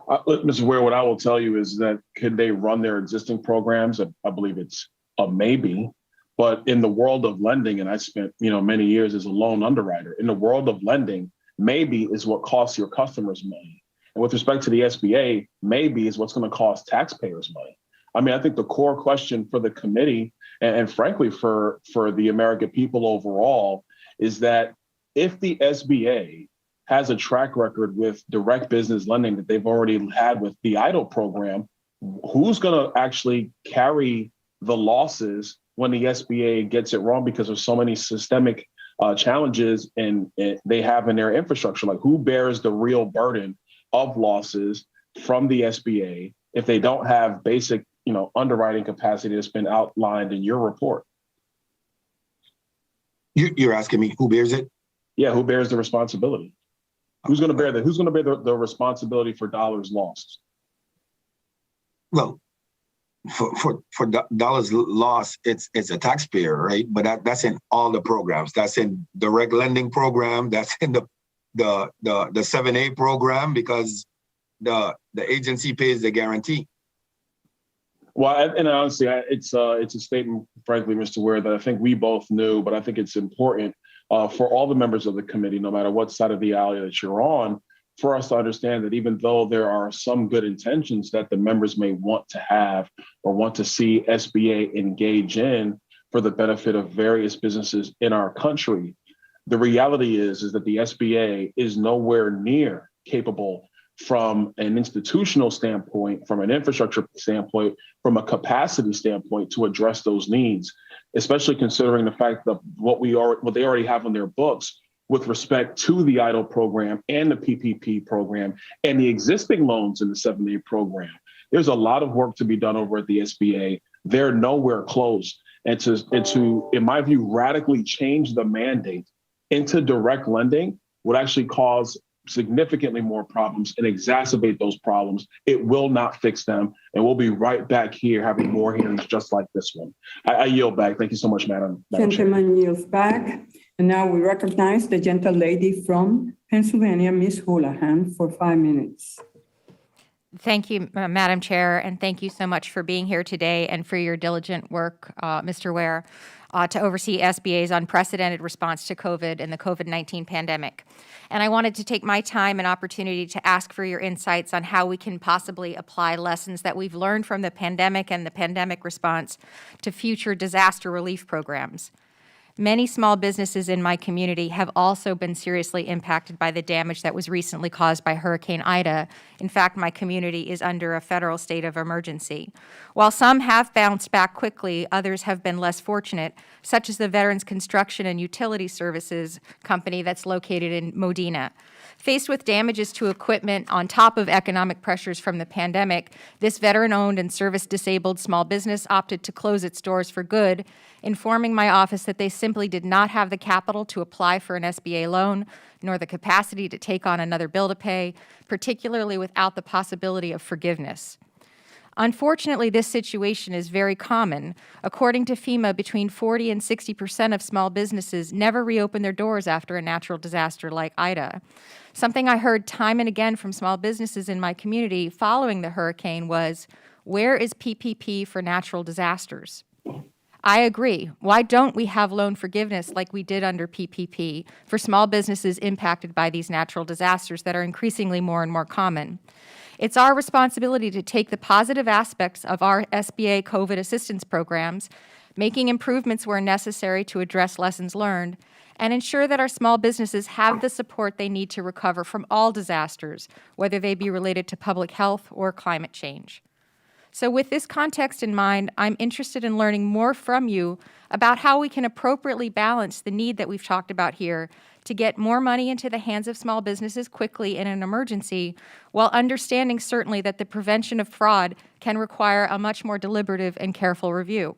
Mr. Ware, what I will tell you is that could they run their existing programs? I believe it's a maybe. But in the world of lending, and I spent many years as a loan underwriter, in the world of lending, maybe is what costs your customers money. And with respect to the SBA, maybe is what's going to cost taxpayers money. I mean, I think the core question for the committee and frankly for the American people overall is that if the SBA has a track record with direct business lending that they've already had with the EIDL program, who's going to actually carry the losses when the SBA gets it wrong because of so many systemic challenges and they have in their infrastructure? Like, who bears the real burden of losses from the SBA if they don't have basic, underwriting capacity that's been outlined in your report? You're asking me who bears it? Yeah, who bears the responsibility? Who's going to bear the responsibility for dollars lost? Well, for dollars lost, it's a taxpayer, right? But that's in all the programs. That's in direct lending program. That's in the 7A program because the agency pays the guarantee. Well, and honestly, it's a statement, frankly, Mr. Ware, that I think we both knew, but I think it's important for all the members of the committee, no matter what side of the aisle that you're on, for us to understand that even though there are some good intentions that the members may want to have or want to see SBA engage in for the benefit of various businesses in our country, the reality is that the SBA is nowhere near capable from an institutional standpoint, from an infrastructure standpoint, from a capacity standpoint to address those needs, especially considering the fact that what they already have on their books with respect to the EIDL program and the PPP program and the existing loans in the 7A program. There's a lot of work to be done over at the SBA. They're nowhere close. And to, in my view, radically change the mandate into direct lending would actually cause significantly more problems and exacerbate those problems. It will not fix them. And we'll be right back here having more hearings just like this one. I yield back. Thank you so much, Madam Chair. Gentleman yields back. And now we recognize the gentle lady from Pennsylvania, Ms. Houlihan, for 5 minutes. Thank you, Madam Chair, and thank you so much for being here today and for your diligent work, Mr. Ware, to oversee SBA's unprecedented response to COVID and the COVID-19 pandemic. And I wanted to take my time and opportunity to ask for your insights on how we can possibly apply lessons that we've learned from the pandemic and the pandemic response to future disaster relief programs. Many small businesses in my community have also been seriously impacted by the damage that was recently caused by Hurricane Ida. In fact, my community is under a federal state of emergency. While some have bounced back quickly, others have been less fortunate, such as the Veterans Construction and Utility Services company that's located in Modena. Faced with damages to equipment on top of economic pressures from the pandemic, this veteran-owned and service-disabled small business opted to close its doors for good, informing my office that they simply did not have the capital to apply for an SBA loan, nor the capacity to take on another bill to pay, particularly without the possibility of forgiveness. Unfortunately, this situation is very common. According to FEMA, between 40% and 60% of small businesses never reopen their doors after a natural disaster like Ida. Something I heard time and again from small businesses in my community following the hurricane was, where is PPP for natural disasters? I agree. Why don't we have loan forgiveness like we did under PPP for small businesses impacted by these natural disasters that are increasingly more and more common? It's our responsibility to take the positive aspects of our SBA COVID assistance programs, making improvements where necessary to address lessons learned, and ensure that our small businesses have the support they need to recover from all disasters, whether they be related to public health or climate change. So with this context in mind, I'm interested in learning more from you about how we can appropriately balance the need that we've talked about here to get more money into the hands of small businesses quickly in an emergency, while understanding certainly that the prevention of fraud can require a much more deliberative and careful review.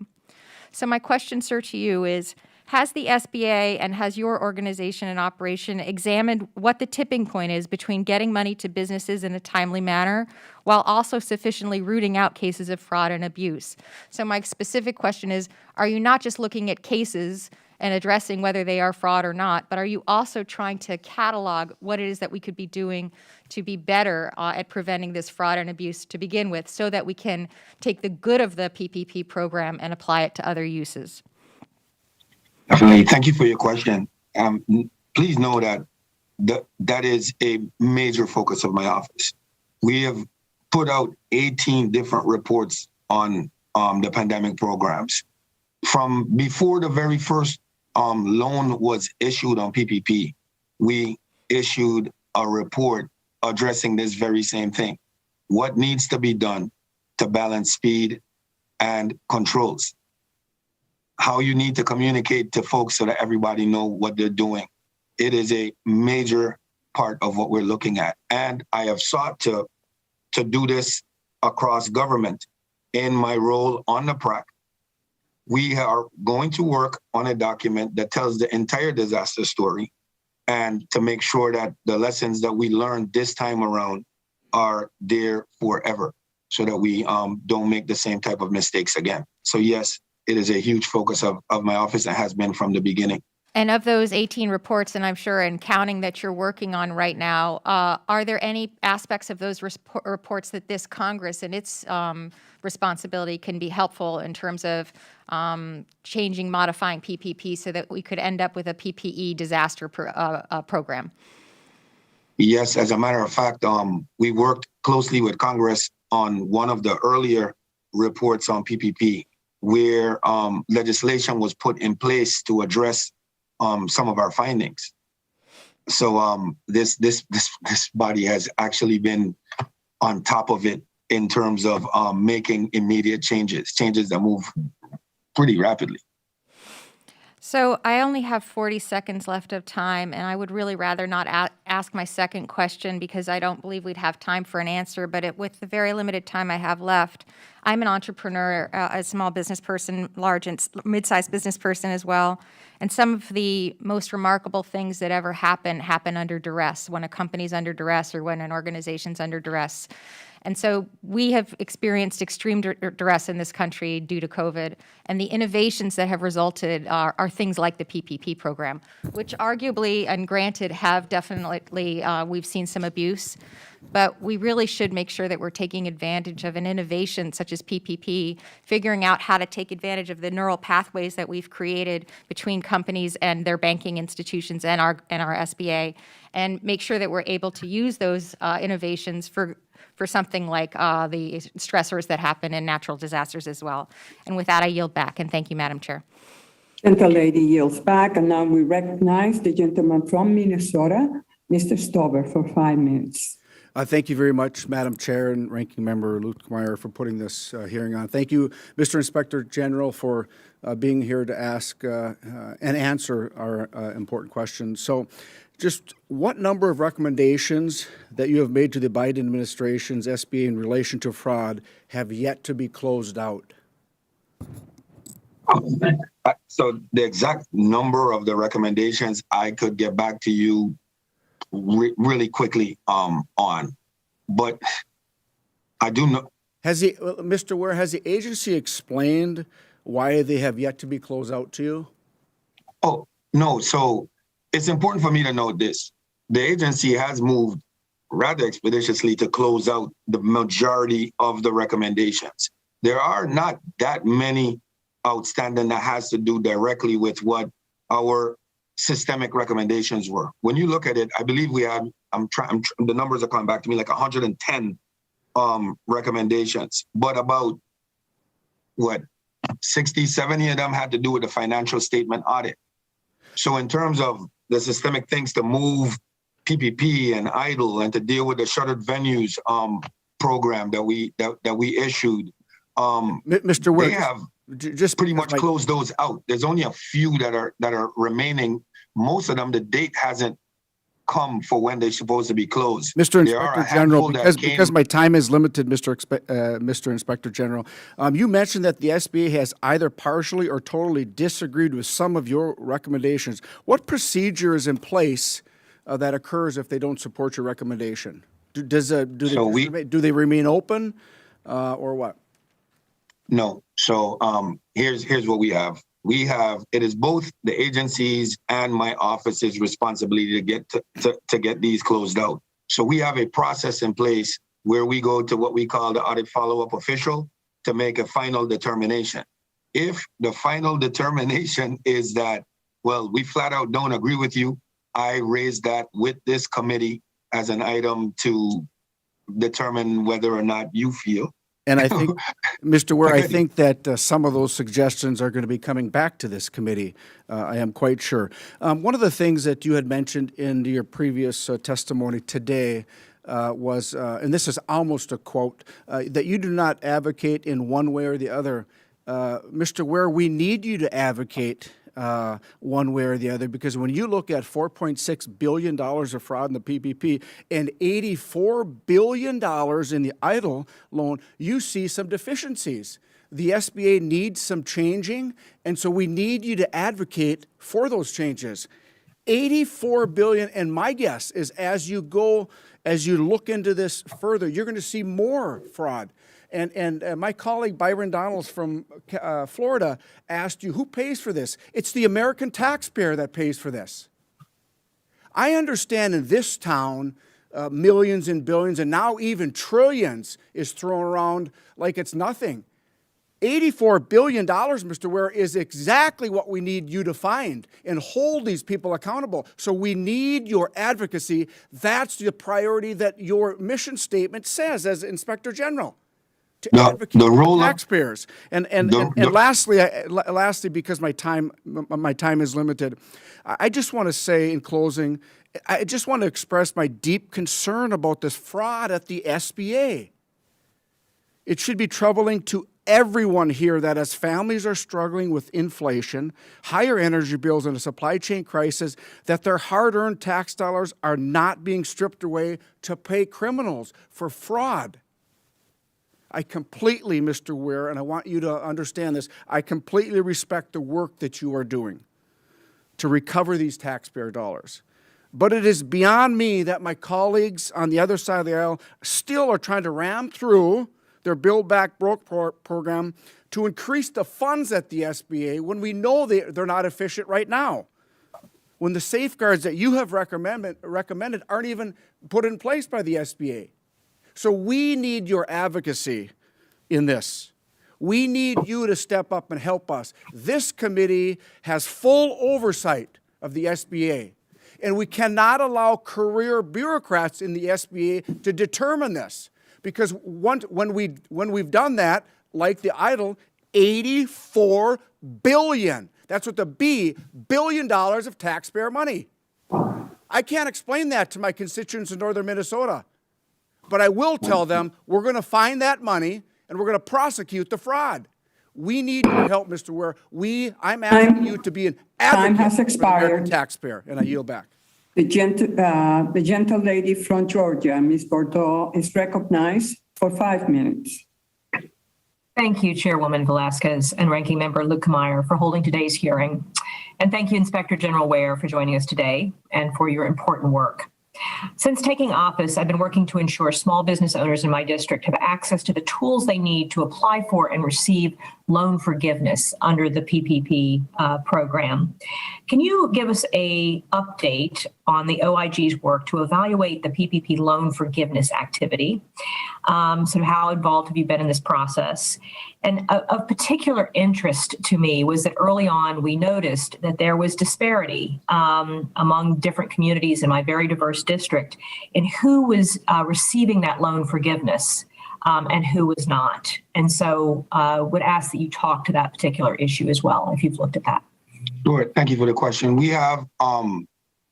So my question, sir, to you is, has the SBA and has your organization and operation examined what the tipping point is between getting money to businesses in a timely manner while also sufficiently rooting out cases of fraud and abuse? So my specific question is, are you not just looking at cases and addressing whether they are fraud or not, but are you also trying to catalog what it is that we could be doing to be better at preventing this fraud and abuse to begin with, so that we can take the good of the PPP program and apply it to other uses? Definitely. Thank you for your question. Please know that that is a major focus of my office. We have put out 18 different reports on the pandemic programs. From before the very first loan was issued on PPP, we issued a report addressing this very same thing. What needs to be done to balance speed and controls? How you need to communicate to folks so that everybody know what they're doing. It is a major part of what we're looking at. And I have sought to do this across government in my role on the PRAC. We are going to work on a document that tells the entire disaster story, and to make sure that the lessons that we learned this time around are there forever, so that we don't make the same type of mistakes again. So yes, it is a huge focus of my office and has been from the beginning. And of those 18 reports, and I'm sure and counting that you're working on right now, are there any aspects of those reports that this Congress and its responsibility can be helpful in terms of changing, modifying PPP so that we could end up with a PPE disaster program? Yes, as a matter of fact, we worked closely with Congress on one of the earlier reports on PPP, where legislation was put in place to address some of our findings. So this body has actually been on top of it in terms of making immediate changes that move pretty rapidly. So I only have 40 seconds left of time, and I would really rather not ask my second question because I don't believe we'd have time for an answer. But with the very limited time I have left, I'm an entrepreneur, a small business person, large and mid-sized business person as well. And some of the most remarkable things that ever happen under duress, when a company's under duress or when an organization's under duress. And so we have experienced extreme duress in this country due to COVID, and the innovations that have resulted are things like the PPP program, which arguably, and granted, have definitely, we've seen some abuse, but we really should make sure that we're taking advantage of an innovation such as PPP, figuring out how to take advantage of the neural pathways that we've created between companies and their banking institutions and our SBA, and make sure that we're able to use those innovations for something like the stressors that happen in natural disasters as well. And with that, I yield back, and thank you, Madam Chair. Gentlelady yields back, and now we recognize the gentleman from Minnesota, Mr. Stover, for 5 minutes. Thank you very much, Madam Chair and Ranking Member Luetkemeyer, for putting this hearing on. Thank you, Mr. Inspector General, for being here to ask and answer our important questions. So just what number of recommendations that you have made to the Biden administration's SBA in relation to fraud have yet to be closed out? So the exact number of the recommendations I could get back to you really quickly on, but I do know. Mr. Ware, has the agency explained why they have yet to be closed out to you? Oh, no. So it's important for me to note this. The agency has moved rather expeditiously to close out the majority of the recommendations. There are not that many outstanding that has to do directly with what our systemic recommendations were. When you look at it, I believe we had, the numbers are coming back to me, like 110 recommendations, but about 60, 70 of them had to do with the financial statement audit. So in terms of the systemic things to move PPP and idle and to deal with the shuttered venues program that we issued, Mr. Ware, they have just pretty much closed those out. There's only a few that are remaining. Most of them, the date hasn't come for when they're supposed to be closed. Mr. Inspector General, because my time is limited, Mr. Inspector General, you mentioned that the SBA has either partially or totally disagreed with some of your recommendations. What procedure is in place that occurs if they don't support your recommendation? Do they remain open or what? No. So here's what we have. It is both the agencies and my office's responsibility to get these closed out. So we have a process in place where we go to what we call the audit follow-up official to make a final determination. If the final determination is that, well, we flat out don't agree with you, I raise that with this committee as an item to determine whether or not you feel. And I think, Mr. Ware, I think that some of those suggestions are going to be coming back to this committee. I am quite sure. One of the things that you had mentioned in your previous testimony today was, and this is almost a quote, that you do not advocate in one way or the other. Mr. Ware, we need you to advocate one way or the other, because when you look at $4.6 billion of fraud in the PPP and $84 billion in the idle loan, you see some deficiencies. The SBA needs some changing, and so we need you to advocate for those changes. $84 billion, and my guess is as you look into this further, you're going to see more fraud. And my colleague Byron Donalds from Florida asked you, who pays for this? It's the American taxpayer that pays for this. I understand in this town, millions and billions and now even trillions is thrown around like it's nothing. $84 billion, Mr. Ware, is exactly what we need you to find and hold these people accountable. So we need your advocacy. That's the priority that your mission statement says as Inspector General, to advocate for taxpayers. And lastly, because my time is limited, I just want to say in closing, I just want to express my deep concern about this fraud at the SBA. It should be troubling to everyone here that as families are struggling with inflation, higher energy bills, and a supply chain crisis, that their hard-earned tax dollars are not being stripped away to pay criminals for fraud. I completely, Mr. Ware, and I want you to understand this, I completely respect the work that you are doing to recover these taxpayer dollars. But it is beyond me that my colleagues on the other side of the aisle still are trying to ram through their Build Back Broke program to increase the funds at the SBA when we know they're not efficient right now, when the safeguards that you have recommended aren't even put in place by the SBA. So we need your advocacy in this. We need you to step up and help us. This committee has full oversight of the SBA, and we cannot allow career bureaucrats in the SBA to determine this. Because when we've done that, like the idle, $84 billion. That's what the $1 billion of taxpayer money. I can't explain that to my constituents in northern Minnesota. But I will tell them we're going to find that money and we're going to prosecute the fraud. We need your help, Mr. Ware. I'm asking you to be an advocate for the American taxpayer. And I yield back. The gentle lady from Georgia, Ms. Bordeaux, is recognized for 5 minutes. Thank you, Chairwoman Velasquez and Ranking Member Lukemeyer for holding today's hearing. And thank you, Inspector General Ware, for joining us today and for your important work. Since taking office, I've been working to ensure small business owners in my district have access to the tools they need to apply for and receive loan forgiveness under the PPP program. Can you give us an update on the OIG's work to evaluate the PPP loan forgiveness activity? Sort of how involved have you been in this process? And of particular interest to me was that early on we noticed that there was disparity among different communities in my very diverse district in who was receiving that loan forgiveness and who was not. And so would ask that you talk to that particular issue as well, if you've looked at that. Sure. Thank you for the question. We have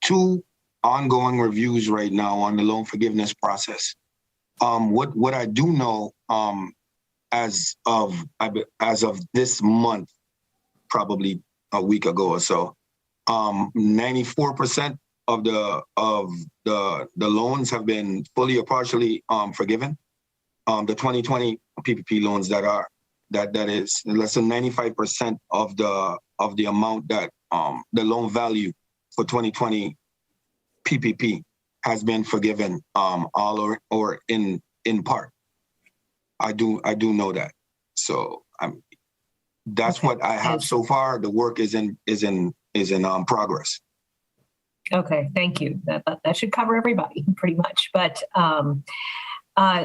2 ongoing reviews right now on the loan forgiveness process. What I do know, as of this month, probably a week ago or so, 94% of the loans have been fully or partially forgiven. The 2020 PPP loans that is less than 95% of the amount that the loan value for 2020 PPP has been forgiven, all or in part. I do know that. So that's okay. What I have so far. The work is in progress. Okay, thank you. That should cover everybody pretty much. But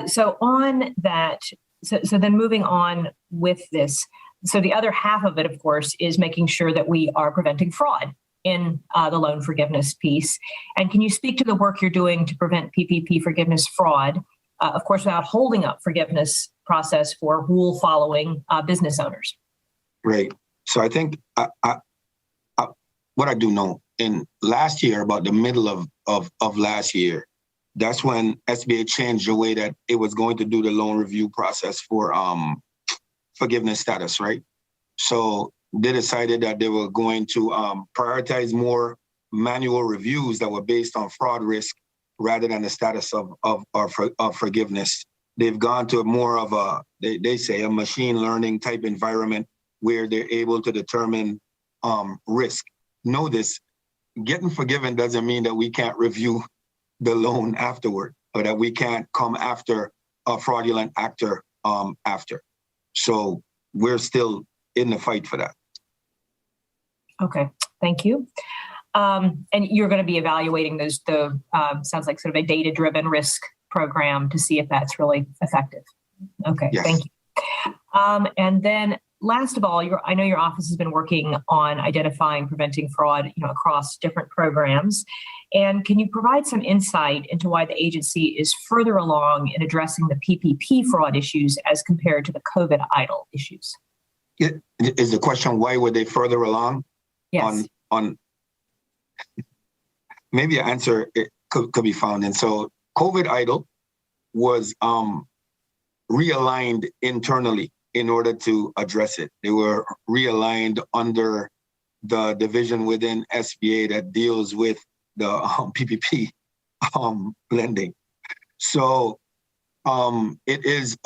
so on that, so then moving on with this. So the other half of it, of course, is making sure that we are preventing fraud in the loan forgiveness piece. And can you speak to the work you're doing to prevent PPP forgiveness fraud, of course, without holding up forgiveness process for rule following business owners? Right. So I think what I do know, in last year, about the middle of last year, that's when SBA changed the way that it was going to do the loan review process for forgiveness status, right? So they decided that they were going to prioritize more manual reviews that were based on fraud risk rather than the status of forgiveness. They've gone to more of they say a machine learning type environment where they're able to determine risk. Know this, getting forgiven doesn't mean that we can't review the loan afterward, or that we can't come after a fraudulent actor after. So we're still in the fight for that. Okay, thank you. And you're going to be evaluating sounds like sort of a data-driven risk program to see if that's really effective. Okay, Yes. thank you. And then last of all, I know your office has been working on identifying, preventing fraud, across different programs. And can you provide some insight into why the agency is further along in addressing the PPP fraud issues as compared to the COVID EIDL issues? Is the question why were they further along? Yes. On maybe an answer it could be found. And so COVID EIDL was realigned internally in order to address it. They were realigned under the division within SBA that deals with the PPP lending. So it is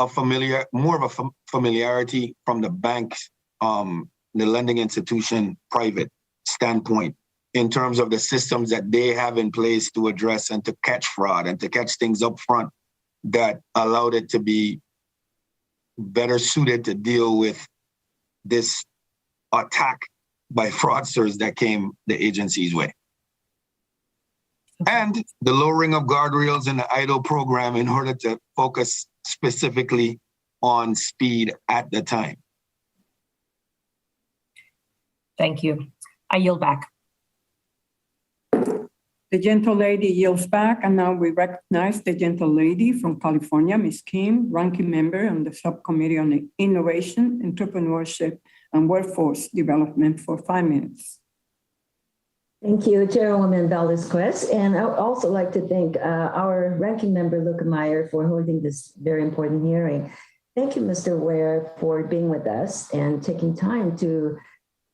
more of a familiarity from the banks, the lending institution, private standpoint in terms of the systems that they have in place to address and to catch fraud and to catch things up front that allowed it to be better suited to deal with this attack by fraudsters that came the agency's way. And the lowering of guardrails in the EIDL program in order to focus specifically on speed at the time. Thank you. I yield back. The gentle lady yields back, and now we recognize the gentle lady from California, Ms. Kim, ranking member on the Subcommittee on Innovation, Entrepreneurship, and Workforce Development for 5 minutes. Thank you, Chairwoman Velasquez. And I would also like to thank our ranking member, Luca Meyer, for holding this very important hearing. Thank you, Mr. Ware, for being with us and taking time to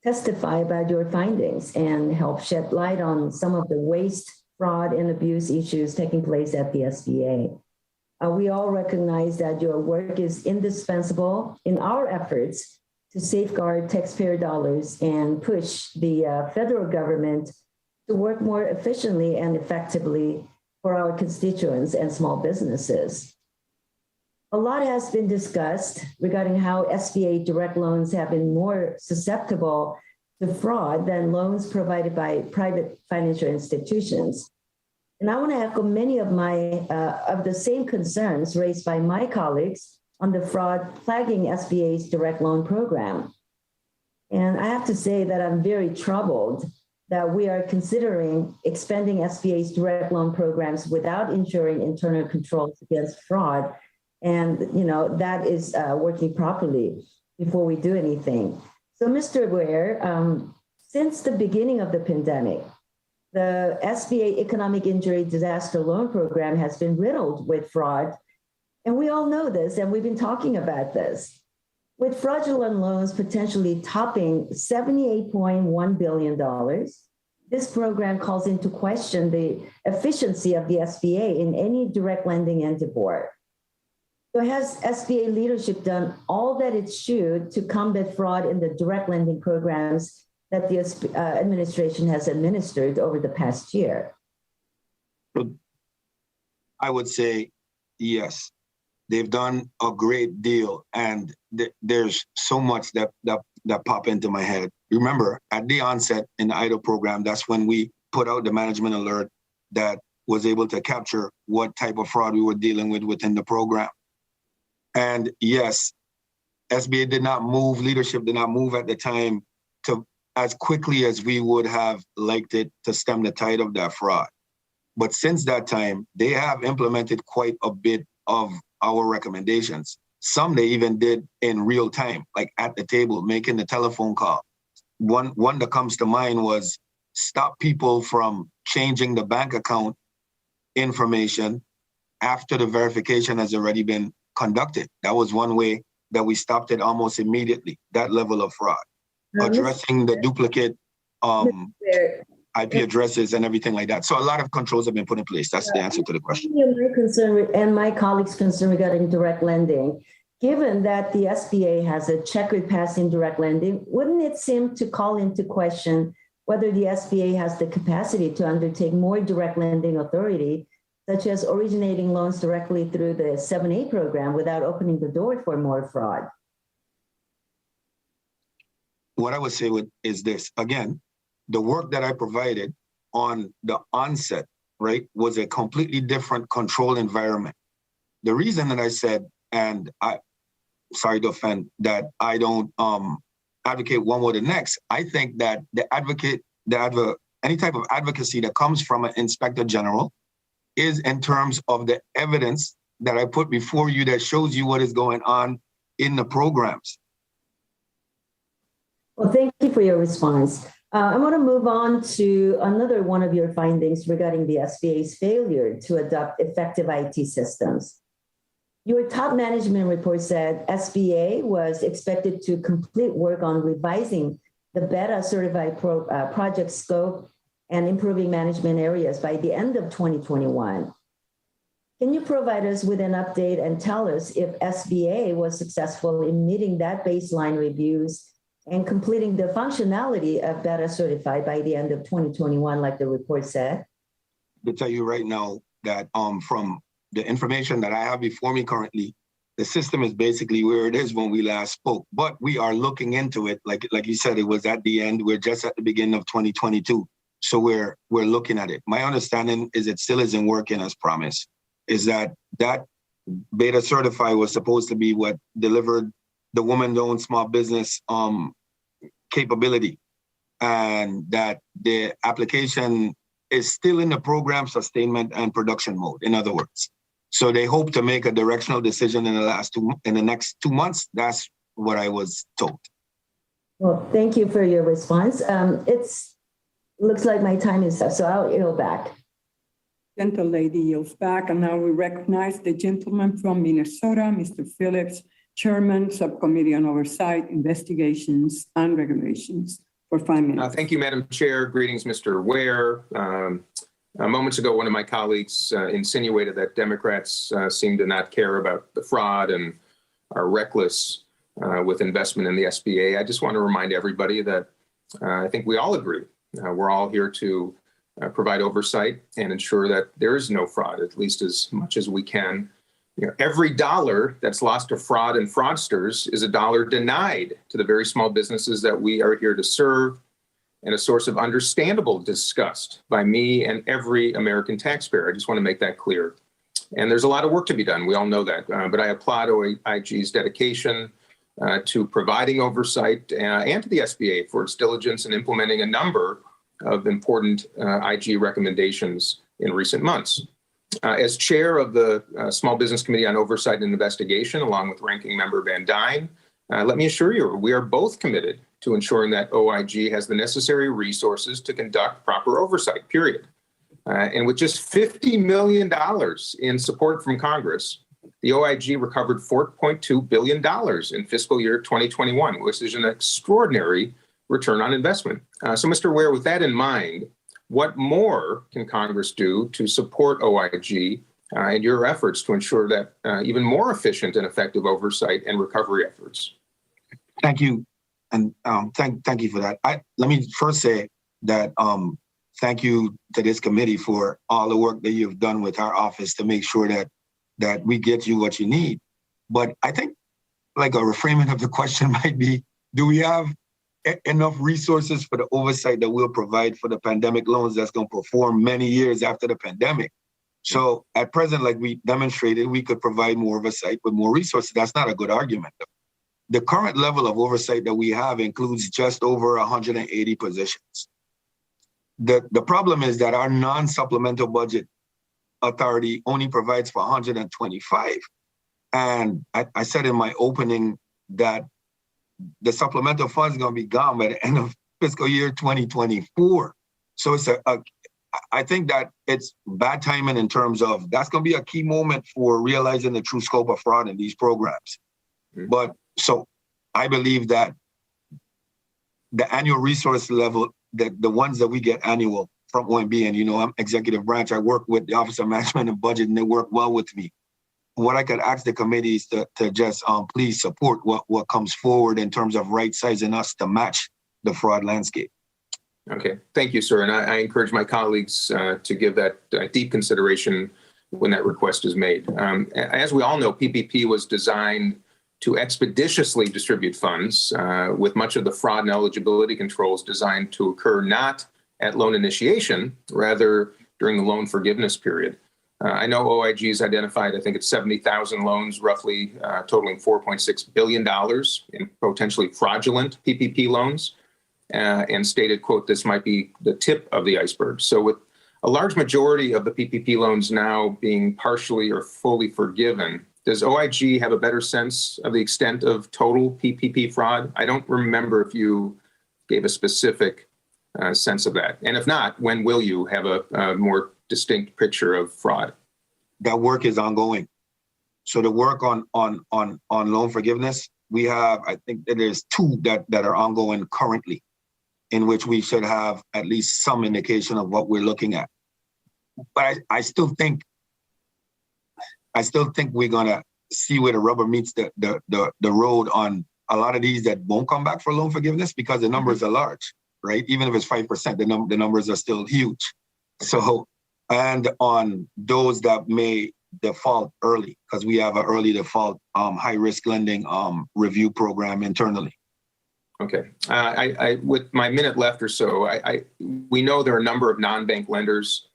testify about your findings and help shed light on some of the waste, fraud, and abuse issues taking place at the SBA. We all recognize that your work is indispensable in our efforts to safeguard taxpayer dollars and push the federal government to work more efficiently and effectively for our constituents and small businesses. A lot has been discussed regarding how SBA direct loans have been more susceptible to fraud than loans provided by private financial institutions. And I want to echo many of the same concerns raised by my colleagues on the fraud plaguing SBA's direct loan program. And I have to say that I'm very troubled that we are considering expanding SBA's direct loan programs without ensuring internal controls against fraud. And, that is working properly before we do anything. So, Mr. Ware, since the beginning of the pandemic, the SBA Economic Injury Disaster Loan Program has been riddled with fraud. And we all know this, and we've been talking about this. With fraudulent loans potentially topping $78.1 billion, this program calls into question the efficiency of the SBA in any direct lending endeavor. So has SBA leadership done all that it should to combat fraud in the direct lending programs that the administration has administered over the past year? I would say yes. They've done a great deal, and there's so much that pop into my head. Remember, at the onset in the EIDL program, that's when we put out the management alert that was able to capture what type of fraud we were dealing with within the program. And yes, SBA leadership did not move at the time to as quickly as we would have liked it to stem the tide of that fraud. But since that time, they have implemented quite a bit of our recommendations. Some they even did in real time, like at the table, making the telephone call. One that comes to mind was stop people from changing the bank account information after the verification has already been conducted. That was one way that we stopped it almost immediately, that level of fraud. Addressing the duplicate IP addresses and everything like that. So a lot of controls have been put in place. That's the answer to the question. My concern and my colleagues' concern regarding direct lending, given that the SBA has a checkered past in direct lending, wouldn't it seem to call into question whether the SBA has the capacity to undertake more direct lending authority such as originating loans directly through the 7A program without opening the door for more fraud? What I would say is this, again, the work that I provided on the onset, right, was a completely different control environment. The reason that I said, and sorry to offend, that I don't advocate one way or the next, I think that any type of advocacy that comes from an inspector general is in terms of the evidence that I put before you that shows you what is going on in the programs. Well, thank you for your response. I want to move on to another one of your findings regarding the SBA's failure to adopt effective IT systems. Your top management report said SBA was expected to complete work on revising the beta certified project scope and improving management areas by the end of 2021. Can you provide us with an update and tell us if SBA was successful in meeting that baseline reviews and completing the functionality of beta certified by the end of 2021, like the report said? To tell you right now that from the information that I have before me currently, the system is basically where it is when we last spoke, but we are looking into it. Like you said, it was at the end. We're just at the beginning of 2022. So we're looking at it. My understanding is it still isn't working as promised, is that beta certify was supposed to be what delivered the woman-owned small business capability, and that the application is still in the program sustainment and production mode, in other words. So they hope to make a directional decision in the next 2 months. That's what I was told. Well, thank you for your response. Looks like my time is up, so I'll yield back. Gentle lady yields back, and now we recognize the gentleman from Minnesota, Mr. Phillips, Chairman, Subcommittee on Oversight, Investigations, and Regulations, for 5 minutes. Thank you, Madam Chair. Greetings, Mr. Ware. Moments ago, one of my colleagues insinuated that Democrats seem to not care about the fraud and are reckless with investment in the SBA. I just want to remind everybody that I think we all agree. We're all here to provide oversight and ensure that there is no fraud, at least as much as we can. You know, every dollar that's lost to fraud and fraudsters is a dollar denied to the very small businesses that we are here to serve, and a source of understandable disgust by me and every American taxpayer. I just want to make that clear. And there's a lot of work to be done. We all know that. But I applaud OIG's dedication to providing oversight and to the SBA for its diligence in implementing a number of important IG recommendations in recent months. As chair of the Small Business Committee on Oversight and Investigation, along with Ranking Member Van Dyne, let me assure you, we are both committed to ensuring that OIG has the necessary resources to conduct proper oversight, period. And with just $50 million in support from Congress, the OIG recovered $4.2 billion in fiscal year 2021, which is an extraordinary return on investment. So, Mr. Ware, with that in mind, what more can Congress do to support OIG and your efforts to ensure that even more efficient and effective oversight and recovery efforts? Thank you. And thank you for that. Let me first say that thank you to this committee for all the work that you've done with our office to make sure that we get you what you need. But I think like a reframing of the question might be, do we have enough resources for the oversight that we'll provide for the pandemic loans that's going to perform many years after the pandemic? So at present, like we demonstrated, we could provide more oversight with more resources. That's not a good argument, though. The current level of oversight that we have includes just over 180 positions. The problem is that our non-supplemental budget authority only provides for 125. And I said in my opening that the supplemental funds are going to be gone by the end of fiscal year 2024. So I think that it's bad timing in terms of that's going to be a key moment for realizing the true scope of fraud in these programs. Mm-hmm. But so I believe that the annual resource level, the ones that we get annual from OMB, and I'm executive branch, I work with the Office of Management and Budget, and they work well with me. What I could ask the committee is to just please support what comes forward in terms of right sizing us to match the fraud landscape. Okay, thank you, sir. And I encourage my colleagues to give that deep consideration when that request is made. As we all know, PPP was designed to expeditiously distribute funds, with much of the fraud and eligibility controls designed to occur not at loan initiation, rather during the loan forgiveness period. I know OIG's identified, I think it's 70,000 loans, roughly totaling $4.6 billion in potentially fraudulent PPP loans, and stated, quote, this might be the tip of the iceberg. So with a large majority of the PPP loans now being partially or fully forgiven, does OIG have a better sense of the extent of total PPP fraud? I don't remember if you gave a specific sense of that. And if not, when will you have a more distinct picture of fraud? That work is ongoing. So the work on loan forgiveness, we have, I think that there's two that are ongoing currently, in which we should have at least some indication of what we're looking at. But I still think we're gonna see where the rubber meets the road on a lot of these that won't come back for loan forgiveness, because the numbers are large, right? Even if it's 5%, the numbers are still huge. So, and on those that may default early, because we have an early default high risk lending review program internally. Okay, I with my minute left or so, we know there are a number of non-bank lenders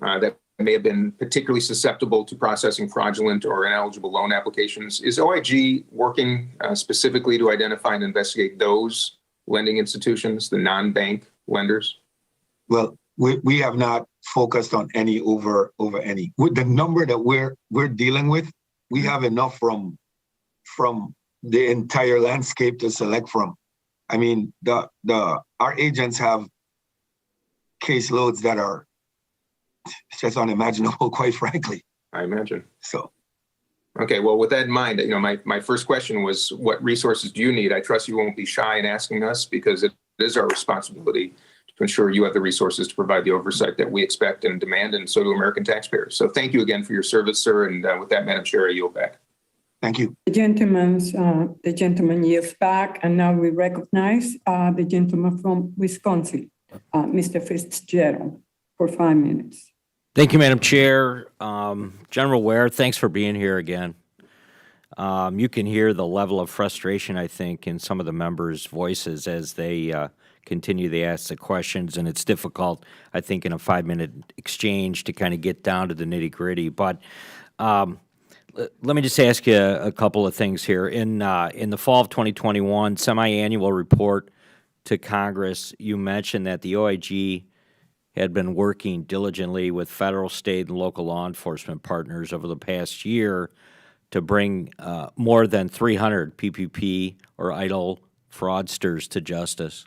that may have been particularly susceptible to processing fraudulent or ineligible loan applications. Is OIG working specifically to identify and investigate those lending institutions, the non-bank lenders? Well, we have not focused on any over any. With the number that we're dealing with, we have enough from the entire landscape to select from. I mean, our agents have caseloads that are just unimaginable, quite frankly. I imagine. So, okay. Well, with that in mind, my first question was, what resources do you need? I trust you won't be shy in asking us, because it is our responsibility to ensure you have the resources to provide the oversight that we expect and demand, and so do American taxpayers. So thank you again for your service, sir. And with that, Madam Chair, I yield back. thank you. The gentleman yields back, and now we recognize the gentleman from Wisconsin, Mr. Fitzgerald, for 5 minutes. Thank you, Madam Chair. General Ware, thanks for being here again. You can hear the level of frustration, I think, in some of the members' voices as they continue to ask the questions, and it's difficult, I think, in a 5-minute exchange to kind of get down to the nitty-gritty. But let me just ask you a couple of things here. In the fall of 2021 semi-annual report to Congress, you mentioned that the OIG had been working diligently with federal, state, and local law enforcement partners over the past year to bring more than 300 PPP or idle fraudsters to justice.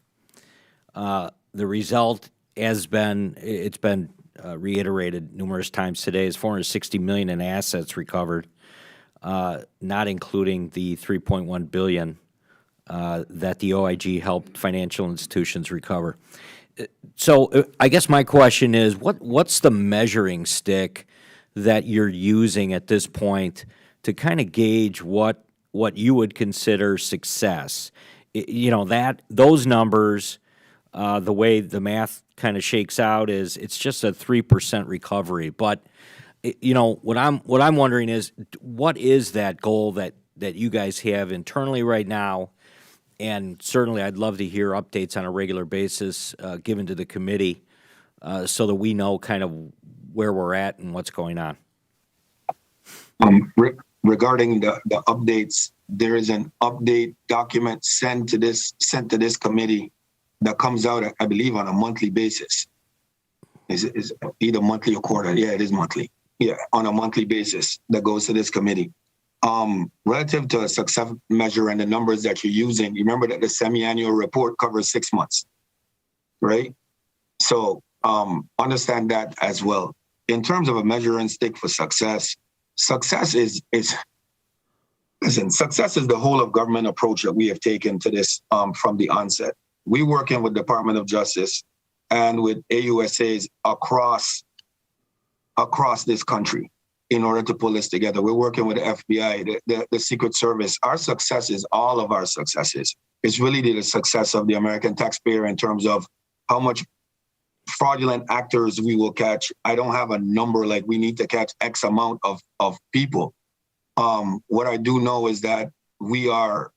The result has been, it's been reiterated numerous times today, is $460 million in assets recovered, not including the $3.1 billion that the OIG helped financial institutions recover. So I guess my question is, what's the measuring stick that you're using at this point to kind of gauge what you would consider success? You know, that those numbers, the way the math kind of shakes out is it's just a 3% recovery. But you know, what I'm wondering is, what is that goal that you guys have internally right now? And certainly, I'd love to hear updates on a regular basis given to the committee so that we know kind of where we're at and what's going on. Regarding the updates, there is an update document sent to this committee that comes out, I believe, on a monthly basis. Is either monthly or quarterly? Yeah, it is monthly. Yeah, on a monthly basis that goes to this committee. Relative to a success measure and the numbers that you're using, remember that the semi-annual report covers 6 months, right? So understand that as well. In terms of a measuring stick for success, success is the whole of government approach that we have taken to this from the onset. We working with Department of Justice and with AUSAs across this country in order to pull this together. We're working with the FBI, the Secret Service. Our success is all of our successes. It's really the success of the American taxpayer in terms of how much fraudulent actors we will catch. I don't have a number like we need to catch X amount of people. What I do know is that we are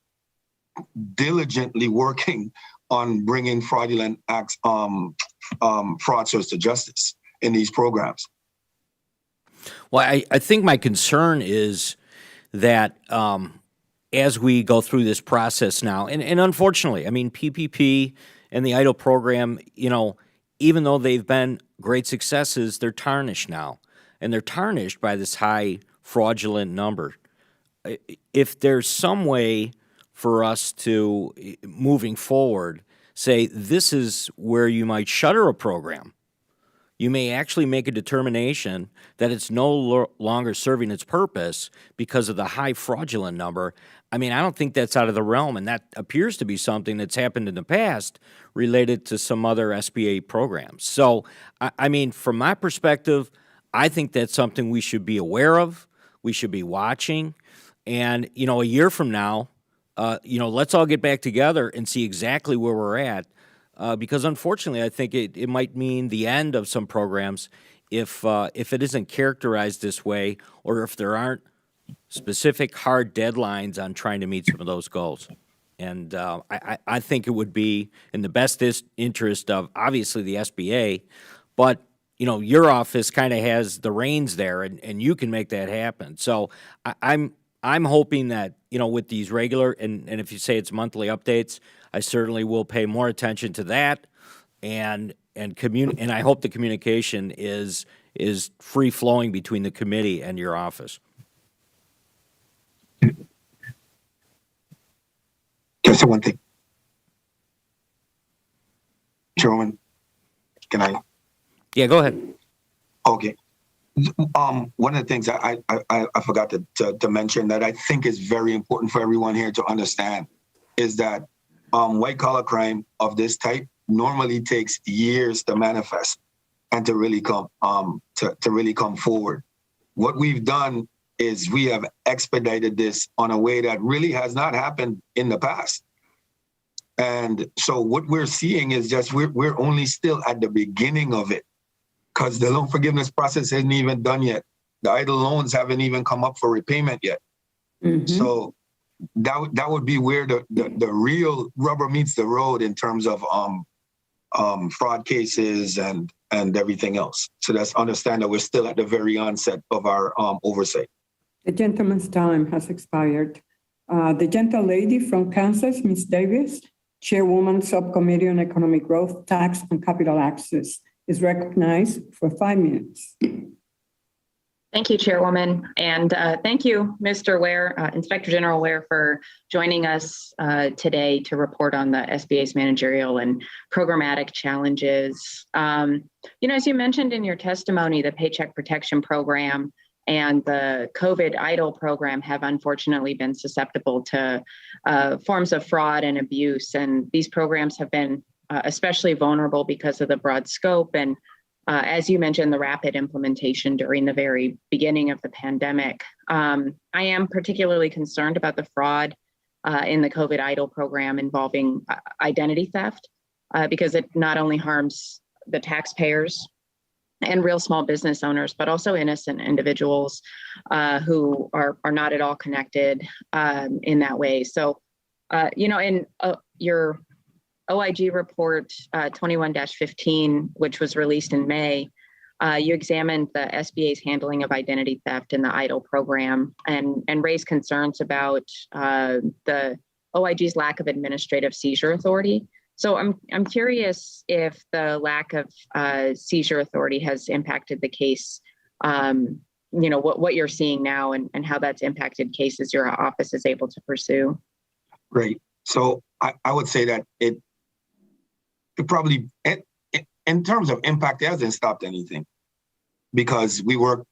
diligently working on bringing fraudulent acts, fraudsters to justice in these programs. Well, I think my concern is that as we go through this process now, and unfortunately, I mean, PPP and the EIDL program, you know, even though they've been great successes, they're tarnished now. And they're tarnished by this high fraudulent number. If there's some way for us to, moving forward, say this is where you might shutter a program, you may actually make a determination that it's no longer serving its purpose because of the high fraudulent number. I mean, I don't think that's out of the realm, and that appears to be something that's happened in the past related to some other SBA programs. So, I mean, from my perspective, I think that's something we should be aware of, we should be watching, and, you know, a year from now, you know, let's all get back together and see exactly where we're at. Because unfortunately, I think it might mean the end of some programs if it isn't characterized this way, or if there aren't specific hard deadlines on trying to meet some of those goals. And I think it would be in the best interest of obviously the SBA, but you know, your office kind of has the reins there, and you can make that happen. So I'm hoping that, you know, with these regular and if you say it's monthly updates, I certainly will pay more attention to that, and I hope the communication is free flowing between the committee and your office. Just one thing, Chairman, can I? Yeah, go ahead. Okay. One of the things I forgot to mention that I think is very important for everyone here to understand is that white collar crime of this type normally takes years to manifest and to really come to really come forward. What we've done is we have expedited this on a way that really has not happened in the past. And so what we're seeing is just we're only still at the beginning of it, because the loan forgiveness process isn't even done yet. The idle loans haven't even come up for repayment yet. Mm-hmm. So that would be where the real rubber meets the road in terms of fraud cases and everything else. So let's understand that we're still at the very onset of our oversight. The gentleman's time has expired. The gentle lady from Kansas, Ms. Davis, Chairwoman, Subcommittee on Economic Growth, Tax, and Capital Access, is recognized for 5 minutes. Thank you, Chairwoman. And thank you, Mr. Ware, Inspector General Ware, for joining us today to report on the SBA's managerial and programmatic challenges. You know, as you mentioned in your testimony, the Paycheck Protection Program and the COVID EIDL program have unfortunately been susceptible to forms of fraud and abuse. And these programs have been especially vulnerable because of the broad scope and, as you mentioned, the rapid implementation during the very beginning of the pandemic. I am particularly concerned about the fraud in the COVID EIDL program involving identity theft, because it not only harms the taxpayers and real small business owners, but also innocent individuals who are not at all connected in that way. So, you know, in your OIG report 21-15, which was released in May, you examined the SBA's handling of identity theft in the EIDL program and raised concerns about the OIG's lack of administrative seizure authority. So I'm curious if the lack of seizure authority has impacted the case, you know, what you're seeing now and how that's impacted cases your office is able to pursue. Right. So I would say that it probably, in terms of impact, it hasn't stopped anything, because we work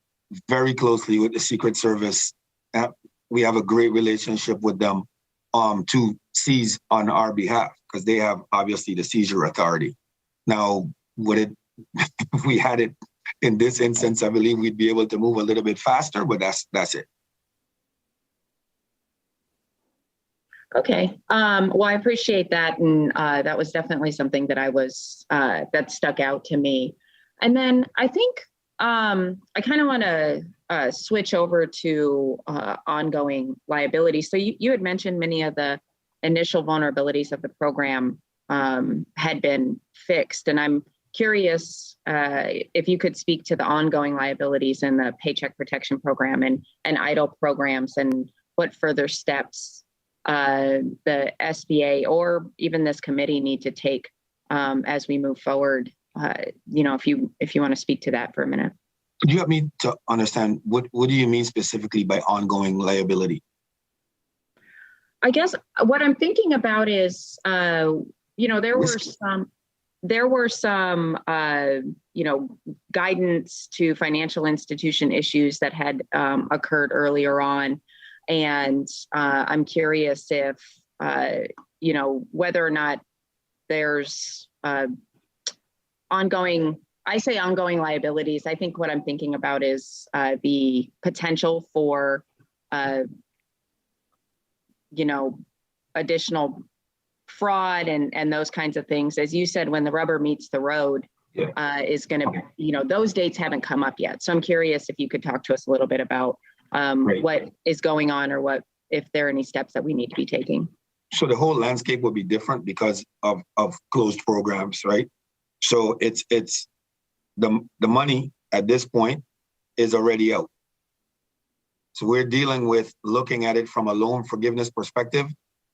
very closely with the Secret Service. We have a great relationship with them to seize on our behalf, because they have obviously the seizure authority. Now, if we had it in this instance, I believe we'd be able to move a little bit faster, but that's it. Okay. Well, I appreciate that. And that was definitely something that that stuck out to me. And then I think I kind of want to switch over to ongoing liability. So you had mentioned many of the initial vulnerabilities of the program had been fixed. And I'm curious if you could speak to the ongoing liabilities in the Paycheck Protection Program and EIDL programs, and what further steps the SBA or even this committee need to take as we move forward. If you want to speak to that for a minute. Could you help me to understand what do you mean specifically by ongoing liability? I guess what I'm thinking about is, there were some guidance to financial institution issues that had occurred earlier on. And I'm curious if, whether or not there's ongoing liabilities. I think what I'm thinking about is the potential for, additional fraud and those kinds of things. As you said, when the rubber meets the road, is going to be, those dates haven't come up yet. So I'm curious if you could talk to us a little bit about what is going on, or if there are any steps that we need to be taking. So the whole landscape will be different because of closed programs, right? So it's the money at this point is already out. So we're dealing with looking at it from a loan forgiveness perspective,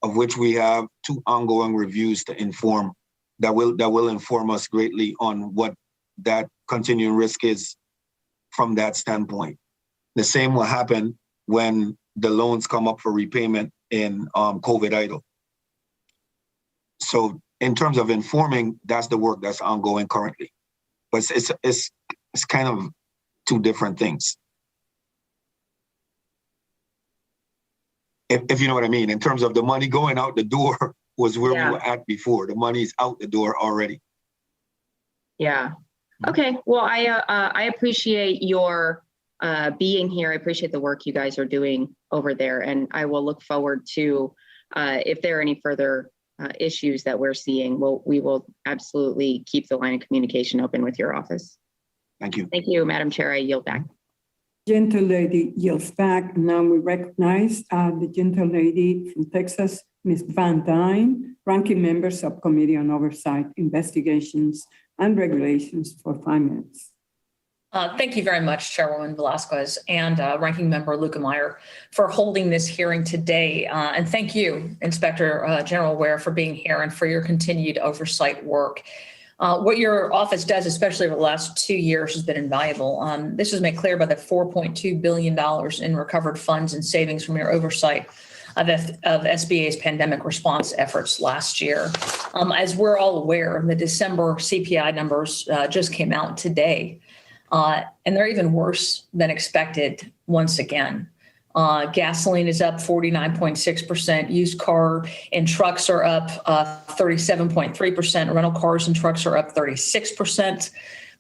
of which we have 2 ongoing reviews to inform that will inform us greatly on what that continuing risk is from that standpoint. The same will happen when the loans come up for repayment in COVID EIDL. So in terms of informing, that's the work that's ongoing currently. But it's kind of 2 different things. If you know what I mean, in terms of the money going out the door was where we were at before. The money's out the door already. Yeah. Okay. Well, I appreciate your being here. I appreciate the work you guys are doing over there, and I will look forward to if there are any further issues that we're seeing. We will absolutely keep the line of communication open with your office. Thank you. Thank you, Madam Chair. I yield back. Gentle lady yields back. Now we recognize the gentle lady from Texas, Ms. Van Dyne, Ranking Member, Subcommittee on Oversight, Investigations, and Regulations, for 5 minutes. Thank you very much, Chairwoman Velasquez and Ranking Member Lukemeyer, for holding this hearing today. And thank you, Inspector General Ware, for being here and for your continued oversight work. What your office does, especially over the last 2 years, has been invaluable. This was made clear by the $4.2 billion in recovered funds and savings from your oversight of SBA's pandemic response efforts last year. As we're all aware, the December CPI numbers just came out today, and they're even worse than expected once again. Gasoline is up 49.6%. Used car and trucks are up 37.3%. Rental cars and trucks are up 36%.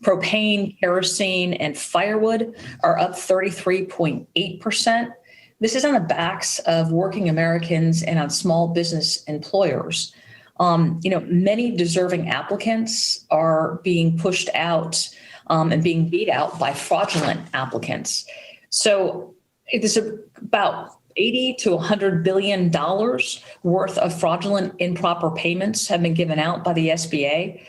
Propane, kerosene, and firewood are up 33.8%. This is on the backs of working Americans and on small business employers. Many deserving applicants are being pushed out and being beat out by fraudulent applicants. So it is about $80 to $100 billion worth of fraudulent improper payments have been given out by the SBA.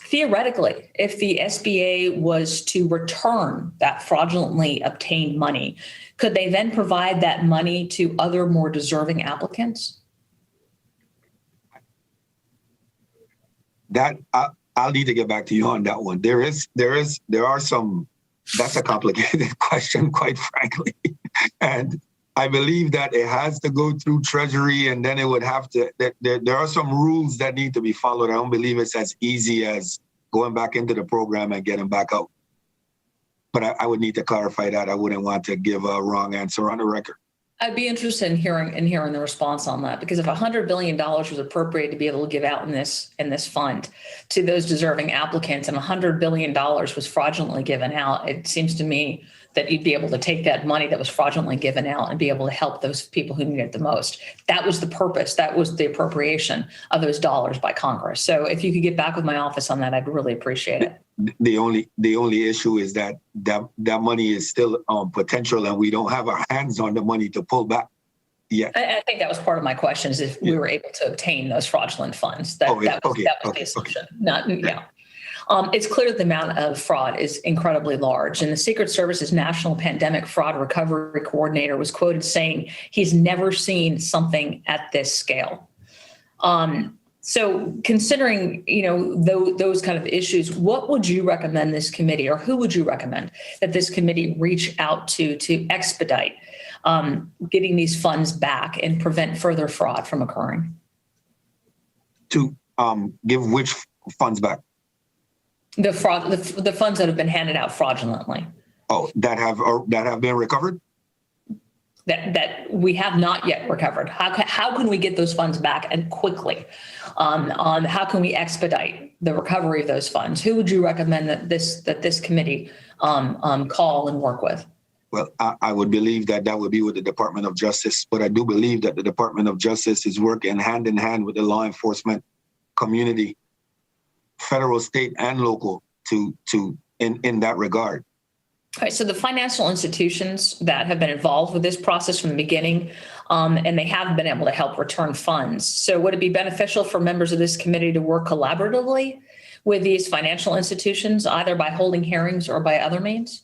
Theoretically, if the SBA was to return that fraudulently obtained money, could they then provide that money to other more deserving applicants? That I'll need to get back to you on that one. There are some. That's a complicated question, quite frankly. And I believe that it has to go through Treasury, and then it would have to, there are some rules that need to be followed. I don't believe it's as easy as going back into the program and getting back out. But I would need to clarify that. I wouldn't want to give a wrong answer on the record. I'd be interested in hearing the response on that, because if $100 billion was appropriated to be able to give out in this fund to those deserving applicants, and $100 billion was fraudulently given out, it seems to me that you'd be able to take that money that was fraudulently given out and be able to help those people who need it the most. That was the purpose. That was the appropriation of those dollars by Congress. So if you could get back with my office on that, I'd really appreciate it. The only issue is that money is still potential, and we don't have our hands on the money to pull back yet. I think that was part of my question, is if we were able to obtain those fraudulent funds. That was the assumption. It's clear that the amount of fraud is incredibly large, and the Secret Service's National Pandemic Fraud Recovery Coordinator was quoted saying he's never seen something at this scale. So considering, those kind of issues, what would you recommend this committee, or who would you recommend that this committee reach out to expedite getting these funds back and prevent further fraud from occurring? To give which funds back? The funds that have been handed out fraudulently. Oh, that have been recovered? That we have not yet recovered. How can we get those funds back, and quickly? On how can we expedite the recovery of those funds? Who would you recommend that this committee call and work with? Well, I would believe that would be with the Department of Justice, but I do believe that the Department of Justice is working hand in hand with the law enforcement community, federal, state, and local, in that regard. Okay, so the financial institutions that have been involved with this process from the beginning, and they have been able to help return funds. So would it be beneficial for members of this committee to work collaboratively with these financial institutions, either by holding hearings or by other means?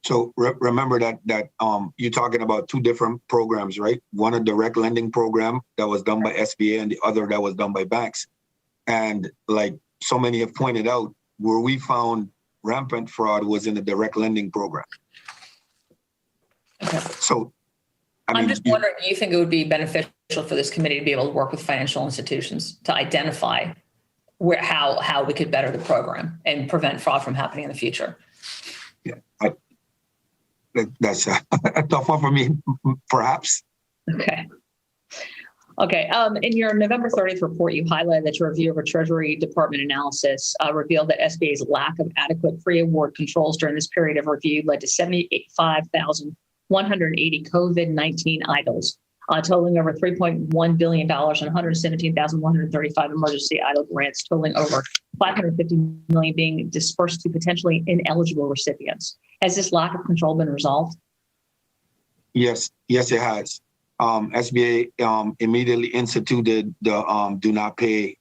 So remember that you're talking about two different programs, right? One, a direct lending program that was done by SBA, and the other that was done by banks. And like so many have pointed out, where we found rampant fraud was in the direct lending program. Okay. So, I'm just wondering, do you think it would be beneficial for this committee to be able to work with financial institutions to identify how we could better the program and prevent fraud from happening in the future? Yeah, that's a tough one for me, perhaps. Okay. In your November 30th report, you highlighted that your review of a Treasury Department analysis revealed that SBA's lack of adequate pre-award controls during this period of review led to 75,180 COVID-19 idles, totaling over $3.1 billion and 117,135 emergency idle grants, totaling over $550 million being dispersed to potentially ineligible recipients. Has this lack of control been resolved? Yes, it has. SBA immediately instituted the do not pay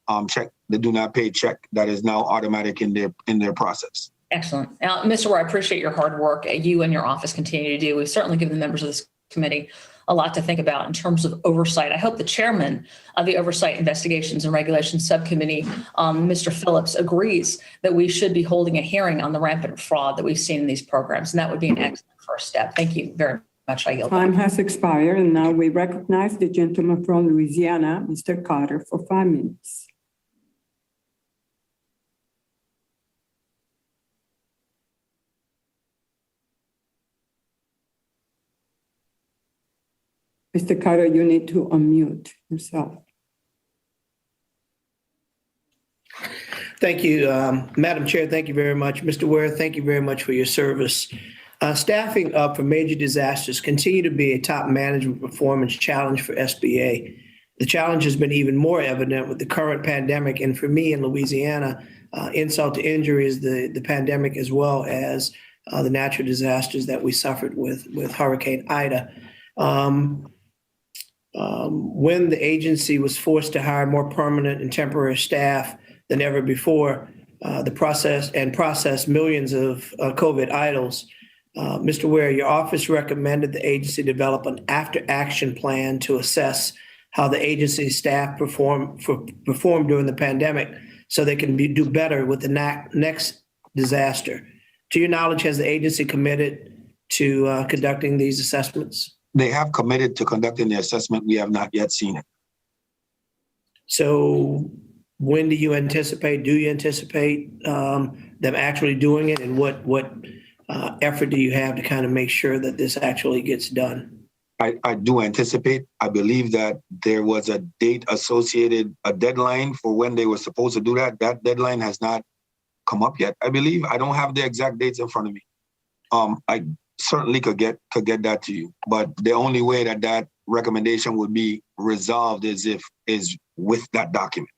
check that is now automatic in their process. Excellent. Mr. Ware, I appreciate your hard work you and your office continue to do. We've certainly given the members of this committee a lot to think about in terms of oversight. I hope the chairman of the Oversight, Investigations and Regulations Subcommittee, Mr. Phillips, agrees that we should be holding a hearing on the rampant fraud that we've seen in these programs, and that would be an excellent first step. Thank you very much. Time has expired, and now we recognize the gentleman from Louisiana, Mr. Carter, for 5 minutes. Mr. Carter, you need to unmute yourself. Thank you, Madam Chair. Thank you very much. Mr. Ware, thank you very much for your service. Staffing up for major disasters continue to be a top management performance challenge for SBA. The challenge has been even more evident with the current pandemic, and for me in Louisiana, insult to injury is the pandemic, as well as the natural disasters that we suffered with Hurricane Ida. When the agency was forced to hire more permanent and temporary staff than ever before, process millions of COVID idles, Mr. Ware, your office recommended the agency develop an after-action plan to assess how the agency staff performed during the pandemic, so they can do better with the next disaster. To your knowledge, has the agency committed to conducting these assessments? They have committed to conducting the assessment. We have not yet seen it. So when do you anticipate them actually doing it, and what effort do you have to kind of make sure that this actually gets done? I do anticipate, I believe that there was a date associated, a deadline for when they were supposed to do that. That deadline has not come up yet, I believe. I don't have the exact dates in front of me. I certainly could get that to you, but the only way that that recommendation would be resolved is with that document.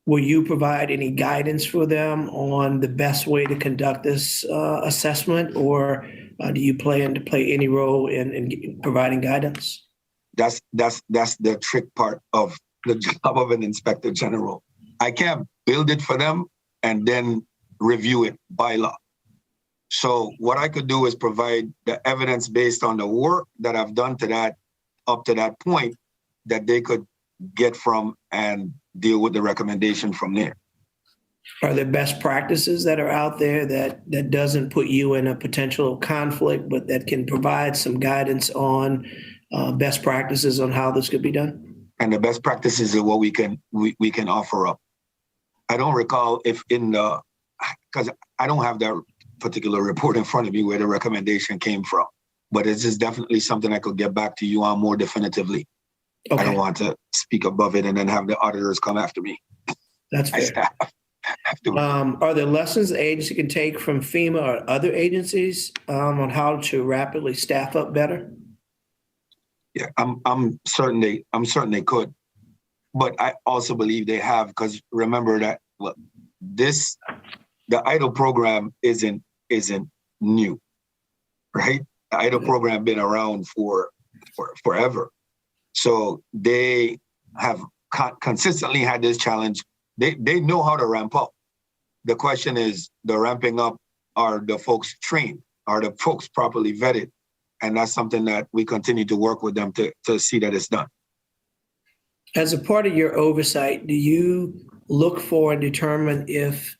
Will you provide any guidance for them on the best way to conduct this assessment, or do you plan to play any role in providing guidance? That's the trick part of the job of an inspector general. I can't build it for them and then review it by law. So what I could do is provide the evidence based on the work that I've done up to that point that they could get from and deal with the recommendation from there. Are there best practices that are out there that doesn't put you in a potential conflict, but that can provide some guidance on best practices on how this could be done? And the best practices are what we can offer up. I don't recall if because I don't have that particular report in front of me where the recommendation came from, but it's just definitely something I could get back to you on more definitively. Okay. I don't want to speak above it and then have the auditors come after me. That's fair. Are there lessons the agency can take from FEMA or other agencies on how to rapidly staff up better? Yeah, I'm certain they could, but I also believe they have, because remember that the EIDL program isn't new, right? The EIDL program been around for forever. So they have consistently had this challenge. They know how to ramp up. The question is, the ramping up, are the folks trained? Are the folks properly vetted? And that's something that we continue to work with them to see that it's done. As a part of your oversight, do you look for and determine if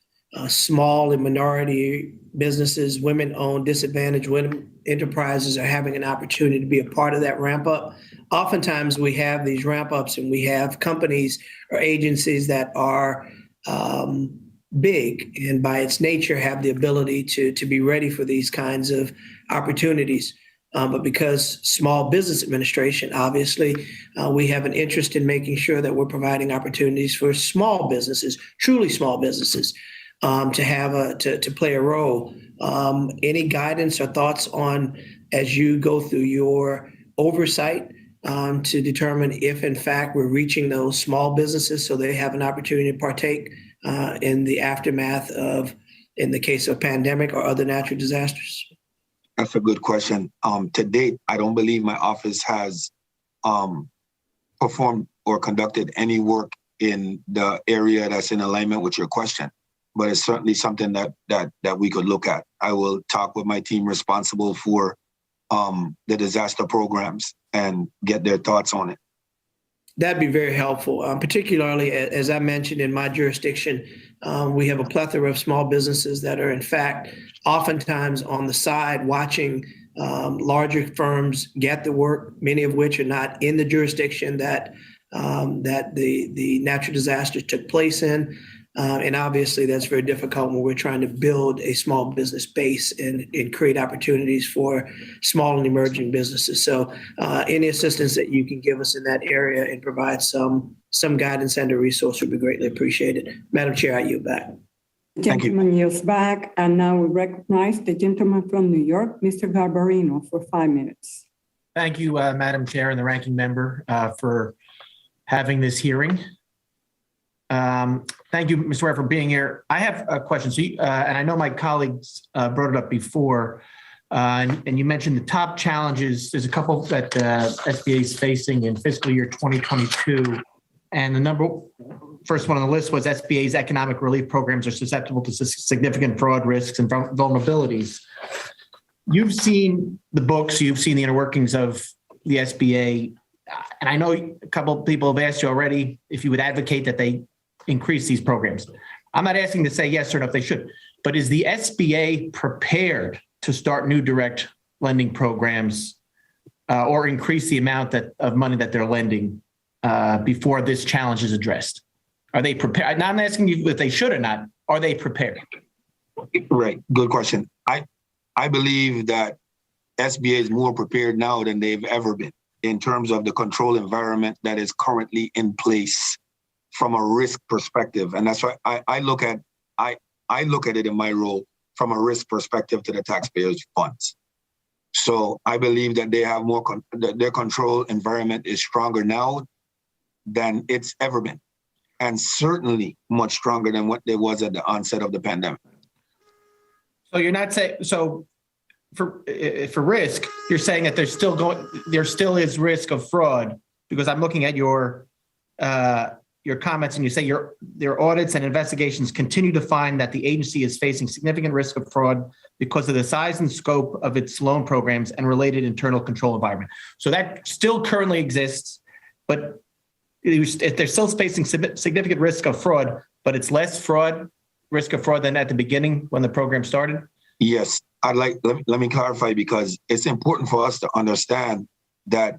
small and minority businesses, women-owned, disadvantaged women enterprises are having an opportunity to be a part of that ramp up? Oftentimes we have these ramp ups and we have companies or agencies that are big and by its nature have the ability to be ready for these kinds of opportunities. But because Small Business Administration, obviously, we have an interest in making sure that we're providing opportunities for small businesses, truly small businesses, to play a role. Any guidance or thoughts on, as you go through your oversight, to determine if in fact we're reaching those small businesses so they have an opportunity to partake in the aftermath of, in the case of pandemic or other natural disasters? That's a good question. To date, I don't believe my office has performed or conducted any work in the area that's in alignment with your question, but it's certainly something that we could look at. I will talk with my team responsible for the disaster programs and get their thoughts on it. That'd be very helpful, particularly as I mentioned in my jurisdiction, we have a plethora of small businesses that are in fact oftentimes on the side watching larger firms get the work, many of which are not in the jurisdiction that the natural disaster took place in. And obviously that's very difficult when we're trying to build a small business base and create opportunities for small and emerging businesses. So any assistance that you can give us in that area and provide some guidance and a resource would be greatly appreciated. Madam Chair, I yield back. Thank you. Gentleman yields back, and now we recognize the gentleman from New York, Mr. Garbarino, for 5 minutes. Thank you, Madam Chair and the Ranking Member, for having this hearing. Thank you, Mr. Ware, for being here. I have a question. So, and I know my colleagues brought it up before, and you mentioned the top challenges. There's a couple that SBA is facing in fiscal year 2022. And the first one on the list was SBA's economic relief programs are susceptible to significant fraud risks and vulnerabilities. You've seen the books, you've seen the inner workings of the SBA. And I know a couple of people have asked you already if you would advocate that they increase these programs. I'm not asking to say yes or no if they should, but is the SBA prepared to start new direct lending programs or increase the amount of money that they're lending before this challenge is addressed? Are they prepared? Now I'm not asking you if they should or not. Are they prepared? Right. Good question. I believe that SBA is more prepared now than they've ever been in terms of the control environment that is currently in place from a risk perspective. And that's why I look at it in my role from a risk perspective to the taxpayers' funds. So I believe that they have more, their control environment is stronger now than it's ever been. And certainly much stronger than what there was at the onset of the pandemic. So you're not saying, so for risk, you're saying that there still is risk of fraud, because I'm looking at your comments and you say your audits and investigations continue to find that the agency is facing significant risk of fraud because of the size and scope of its loan programs and related internal control environment. So that still currently exists, but they're still facing significant risk of fraud, but it's less risk of fraud than at the beginning when the program started? Yes, let me clarify, because it's important for us to understand that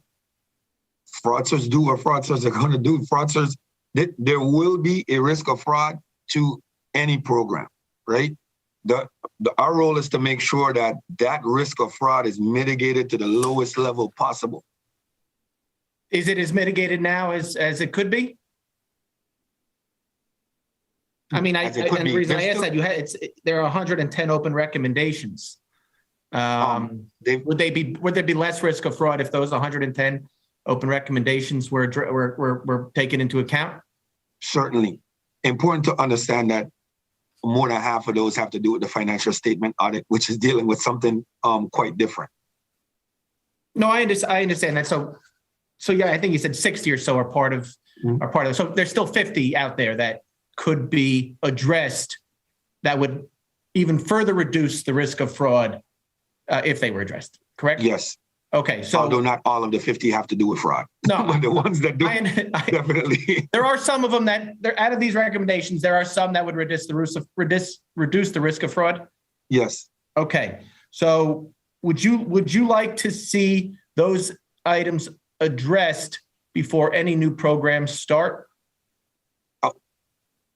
fraudsters do what fraudsters are going to do. Fraudsters, there will be a risk of fraud to any program, right? Our role is to make sure that that risk of fraud is mitigated to the lowest level possible. Is it as mitigated now as it could be? I mean, and the reason I asked that, there are 110 open recommendations. Would there be less risk of fraud if those 110 open recommendations were taken into account? Certainly. Important to understand that more than half of those have to do with the financial statement audit, which is dealing with something quite different. No, I understand that. So yeah, I think you said 60 or so are part of it. So there's still 50 out there that could be addressed that would even further reduce the risk of fraud if they were addressed, correct? Yes. Okay, so although not all of the 50 have to do with fraud. No, but the ones that do, definitely. There are some of them that, out of these recommendations, there are some that would reduce the risk of fraud? Yes. Okay, so would you like to see those items addressed before any new programs start?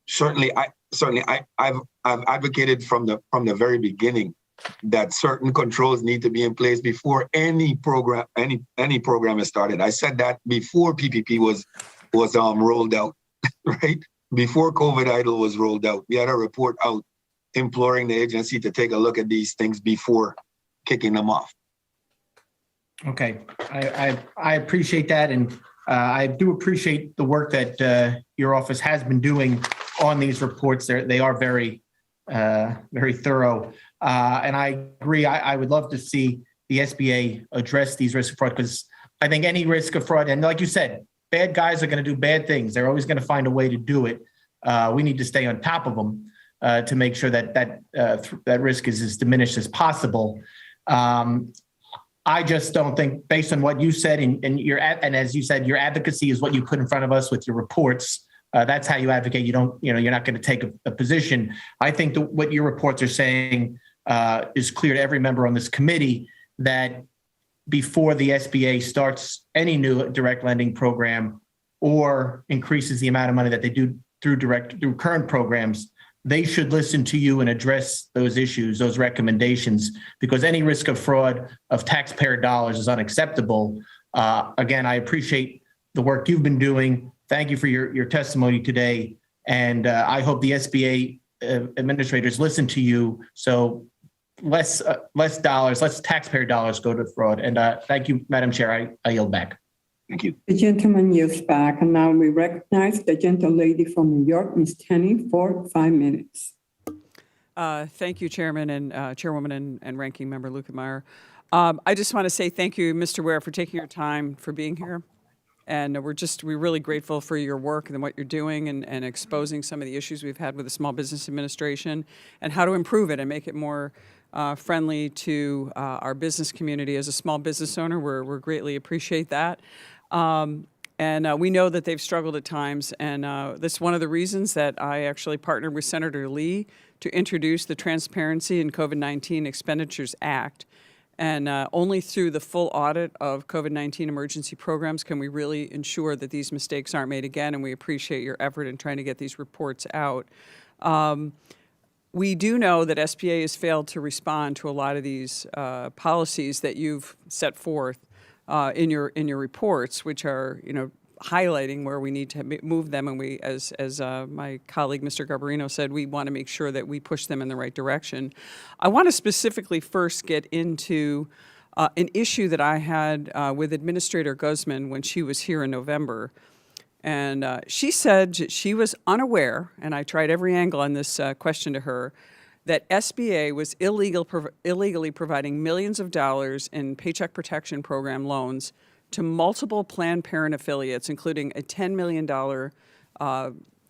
Certainly, I've advocated from the very beginning that certain controls need to be in place before any program is started. I said that before PPP was rolled out, right? Before COVID EIDL was rolled out, we had a report out imploring the agency to take a look at these things before kicking them off. Okay, I appreciate that, and I do appreciate the work that your office has been doing on these reports. They are very, very thorough, and I agree. I would love to see the SBA address these risks of fraud, because I think any risk of fraud, and like you said, bad guys are going to do bad things. They're always going to find a way to do it. We need to stay on top of them to make sure that risk is as diminished as possible. I just don't think, based on what you said, and as you said, your advocacy is what you put in front of us with your reports. That's how you advocate. You're not going to take a position. I think what your reports are saying is clear to every member on this committee, that before the SBA starts any new direct lending program or increases the amount of money that they do through current programs, they should listen to you and address those issues, those recommendations, because any risk of fraud of taxpayer dollars is unacceptable. Again, I appreciate the work you've been doing. Thank you for your testimony today. And I hope the SBA administrators listen to you, so less taxpayer dollars go to fraud. And thank you, Madam Chair. I yield back. Thank you. The gentleman yields back, and now we recognize the gentlelady from New York, Ms. Tenney, for 5 minutes. Thank you, Chairman and Chairwoman and Ranking Member Lukemeyer. I just want to say thank you, Mr. Ware, for taking your time for being here. And we're really grateful for your work and what you're doing and exposing some of the issues we've had with the Small Business Administration and how to improve it and make it more friendly to our business community. As a small business owner, we greatly appreciate that. And we know that they've struggled at times, and that's one of the reasons that I actually partnered with Senator Lee to introduce the Transparency in COVID-19 Expenditures Act. And only through the full audit of COVID-19 emergency programs can we really ensure that these mistakes aren't made again, and we appreciate your effort in trying to get these reports out. We do know that SBA has failed to respond to a lot of these policies that you've set forth in your reports, which are, highlighting where we need to move them. And we, as my colleague, Mr. Garbarino, said, we want to make sure that we push them in the right direction. I want to specifically first get into an issue that I had with Administrator Guzman when she was here in November. And she said she was unaware, and I tried every angle on this question to her, that SBA was illegally providing millions of dollars in Paycheck Protection Program loans to multiple Planned Parenthood affiliates, including a $10 million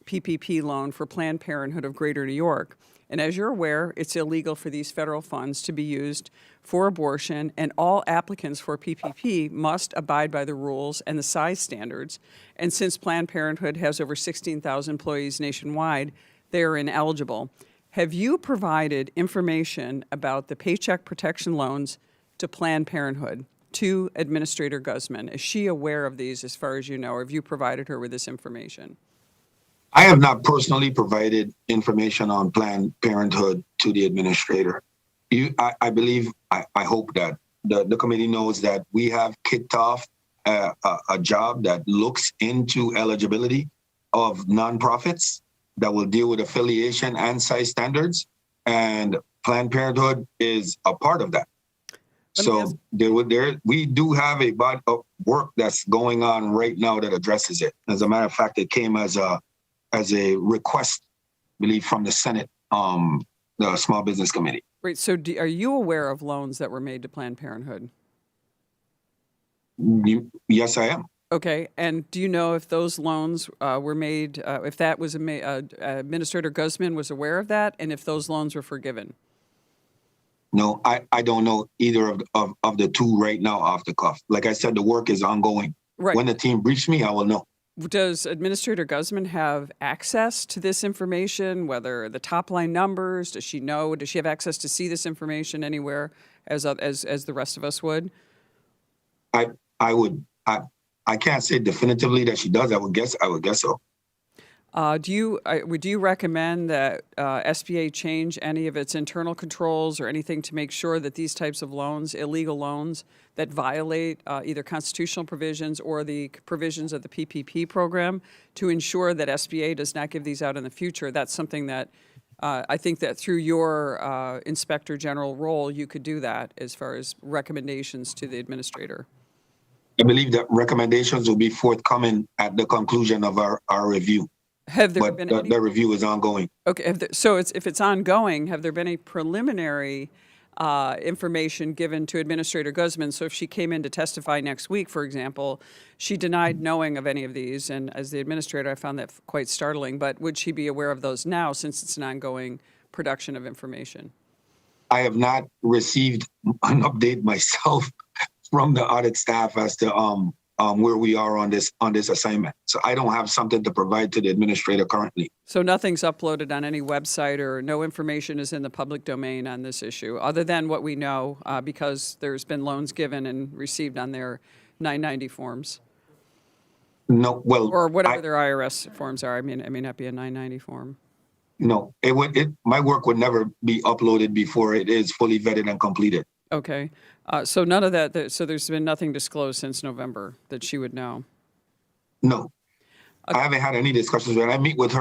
PPP loan for Planned Parenthood of Greater New York. And as you're aware, it's illegal for these federal funds to be used for abortion, and all applicants for PPP must abide by the rules and the size standards. And since Planned Parenthood has over 16,000 employees nationwide, they are ineligible. Have you provided information about the Paycheck Protection loans to Planned Parenthood to Administrator Guzman? Is she aware of these as far as you know, or have you provided her with this information? I have not personally provided information on Planned Parenthood to the administrator. I believe, I hope that the committee knows that we have kicked off a job that looks into eligibility of nonprofits that will deal with affiliation and size standards, and Planned Parenthood is a part of that. So we do have a body of work that's going on right now that addresses it. As a matter of fact, it came as a request, I believe, from the Senate, the Small Business Committee. Right. So are you aware of loans that were made to Planned Parenthood? Yes, I am. Okay. And do you know if those loans were made, if that was Administrator Guzman was aware of that, and if those loans were forgiven? No, I don't know either of the two right now off the cuff. Like I said, the work is ongoing. Right. When the team briefs me, I will know. Does Administrator Guzman have access to this information, whether the top line numbers? Does she know? Does she have access to see this information anywhere as the rest of us would? I can't say definitively that she does. I would guess so. Do you recommend that SBA change any of its internal controls or anything to make sure that these types of loans, illegal loans that violate either constitutional provisions or the provisions of the PPP program, to ensure that SBA does not give these out in the future? That's something that I think that through your Inspector General role, you could do that as far as recommendations to the administrator. I believe that recommendations will be forthcoming at the conclusion of our review. Have there been any? The review is ongoing. Okay, if it's ongoing, have there been any preliminary information given to Administrator Guzman? So if she came in to testify next week, for example, she denied knowing of any of these, and as the administrator, I found that quite startling. But would she be aware of those now, since it's an ongoing production of information? I have not received an update myself from the audit staff as to where we are on this assignment. So I don't have something to provide to the administrator currently. So nothing's uploaded on any website, or no information is in the public domain on this issue, other than what we know because there's been loans given and received on their 990 forms. No, well, or whatever their IRS forms are. I mean, it may not be a 990 form. No, my work would never be uploaded before it is fully vetted and completed. Okay. So none of that, so there's been nothing disclosed since November that she would know? No. Okay. I haven't had any discussions with her. I meet with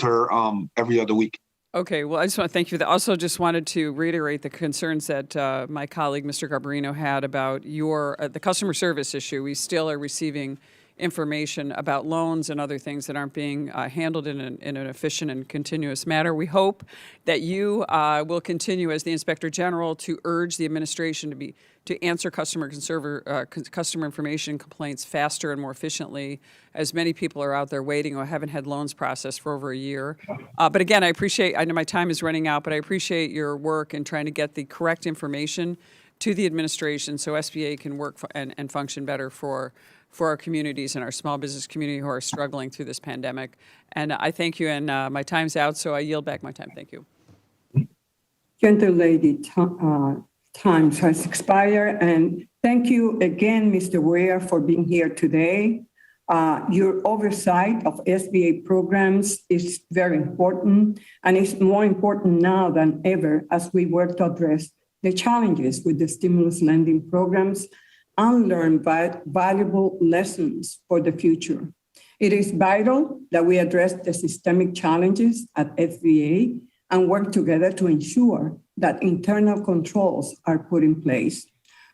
her every other week. Okay. Well, I just want to thank you for that. Also, just wanted to reiterate the concerns that my colleague, Mr. Garbarino, had about the customer service issue. We still are receiving information about loans and other things that aren't being handled in an efficient and continuous manner. We hope that you will continue as the Inspector General to urge the administration to answer customer information complaints faster and more efficiently, as many people are out there waiting or haven't had loans processed for over a year. But again, I know my time is running out, but I appreciate your work in trying to get the correct information to the administration so SBA can work and function better for our communities and our small business community who are struggling through this pandemic. And I thank you, and my time's out, so I yield back my time. Thank you. Gentlelady, time has expired, and thank you again, Mr. Ware, for being here today. Your oversight of SBA programs is very important, and it's more important now than ever as we work to address the challenges with the stimulus lending programs and learn valuable lessons for the future. It is vital that we address the systemic challenges at SBA and work together to ensure that internal controls are put in place.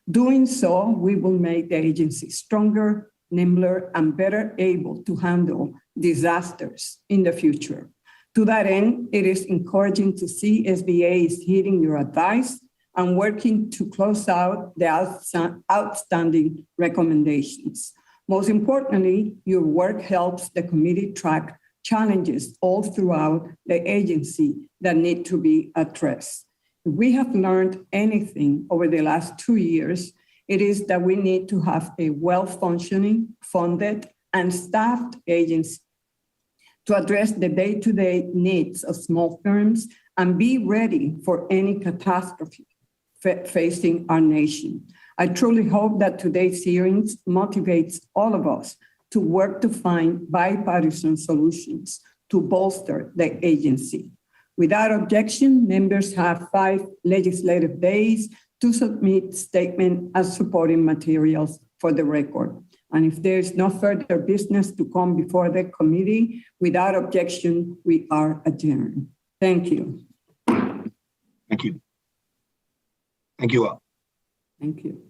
Doing so, we will make the agency stronger, nimbler, and better able to handle disasters in the future. To that end, it is encouraging to see SBA is heeding your advice and working to close out the outstanding recommendations. Most importantly, your work helps the committee track challenges all throughout the agency that need to be addressed. If we have learned anything over the last 2 years, it is that we need to have a well-functioning, funded, and staffed agency to address the day-to-day needs of small firms and be ready for any catastrophe facing our nation. I truly hope that today's hearings motivates all of us to work to find bipartisan solutions to bolster the agency. Without objection, members have 5 legislative days to submit statement and supporting materials for the record. And if there is no further business to come before the committee, without objection, we are adjourned. Thank you. Thank you. Thank you all. Thank you.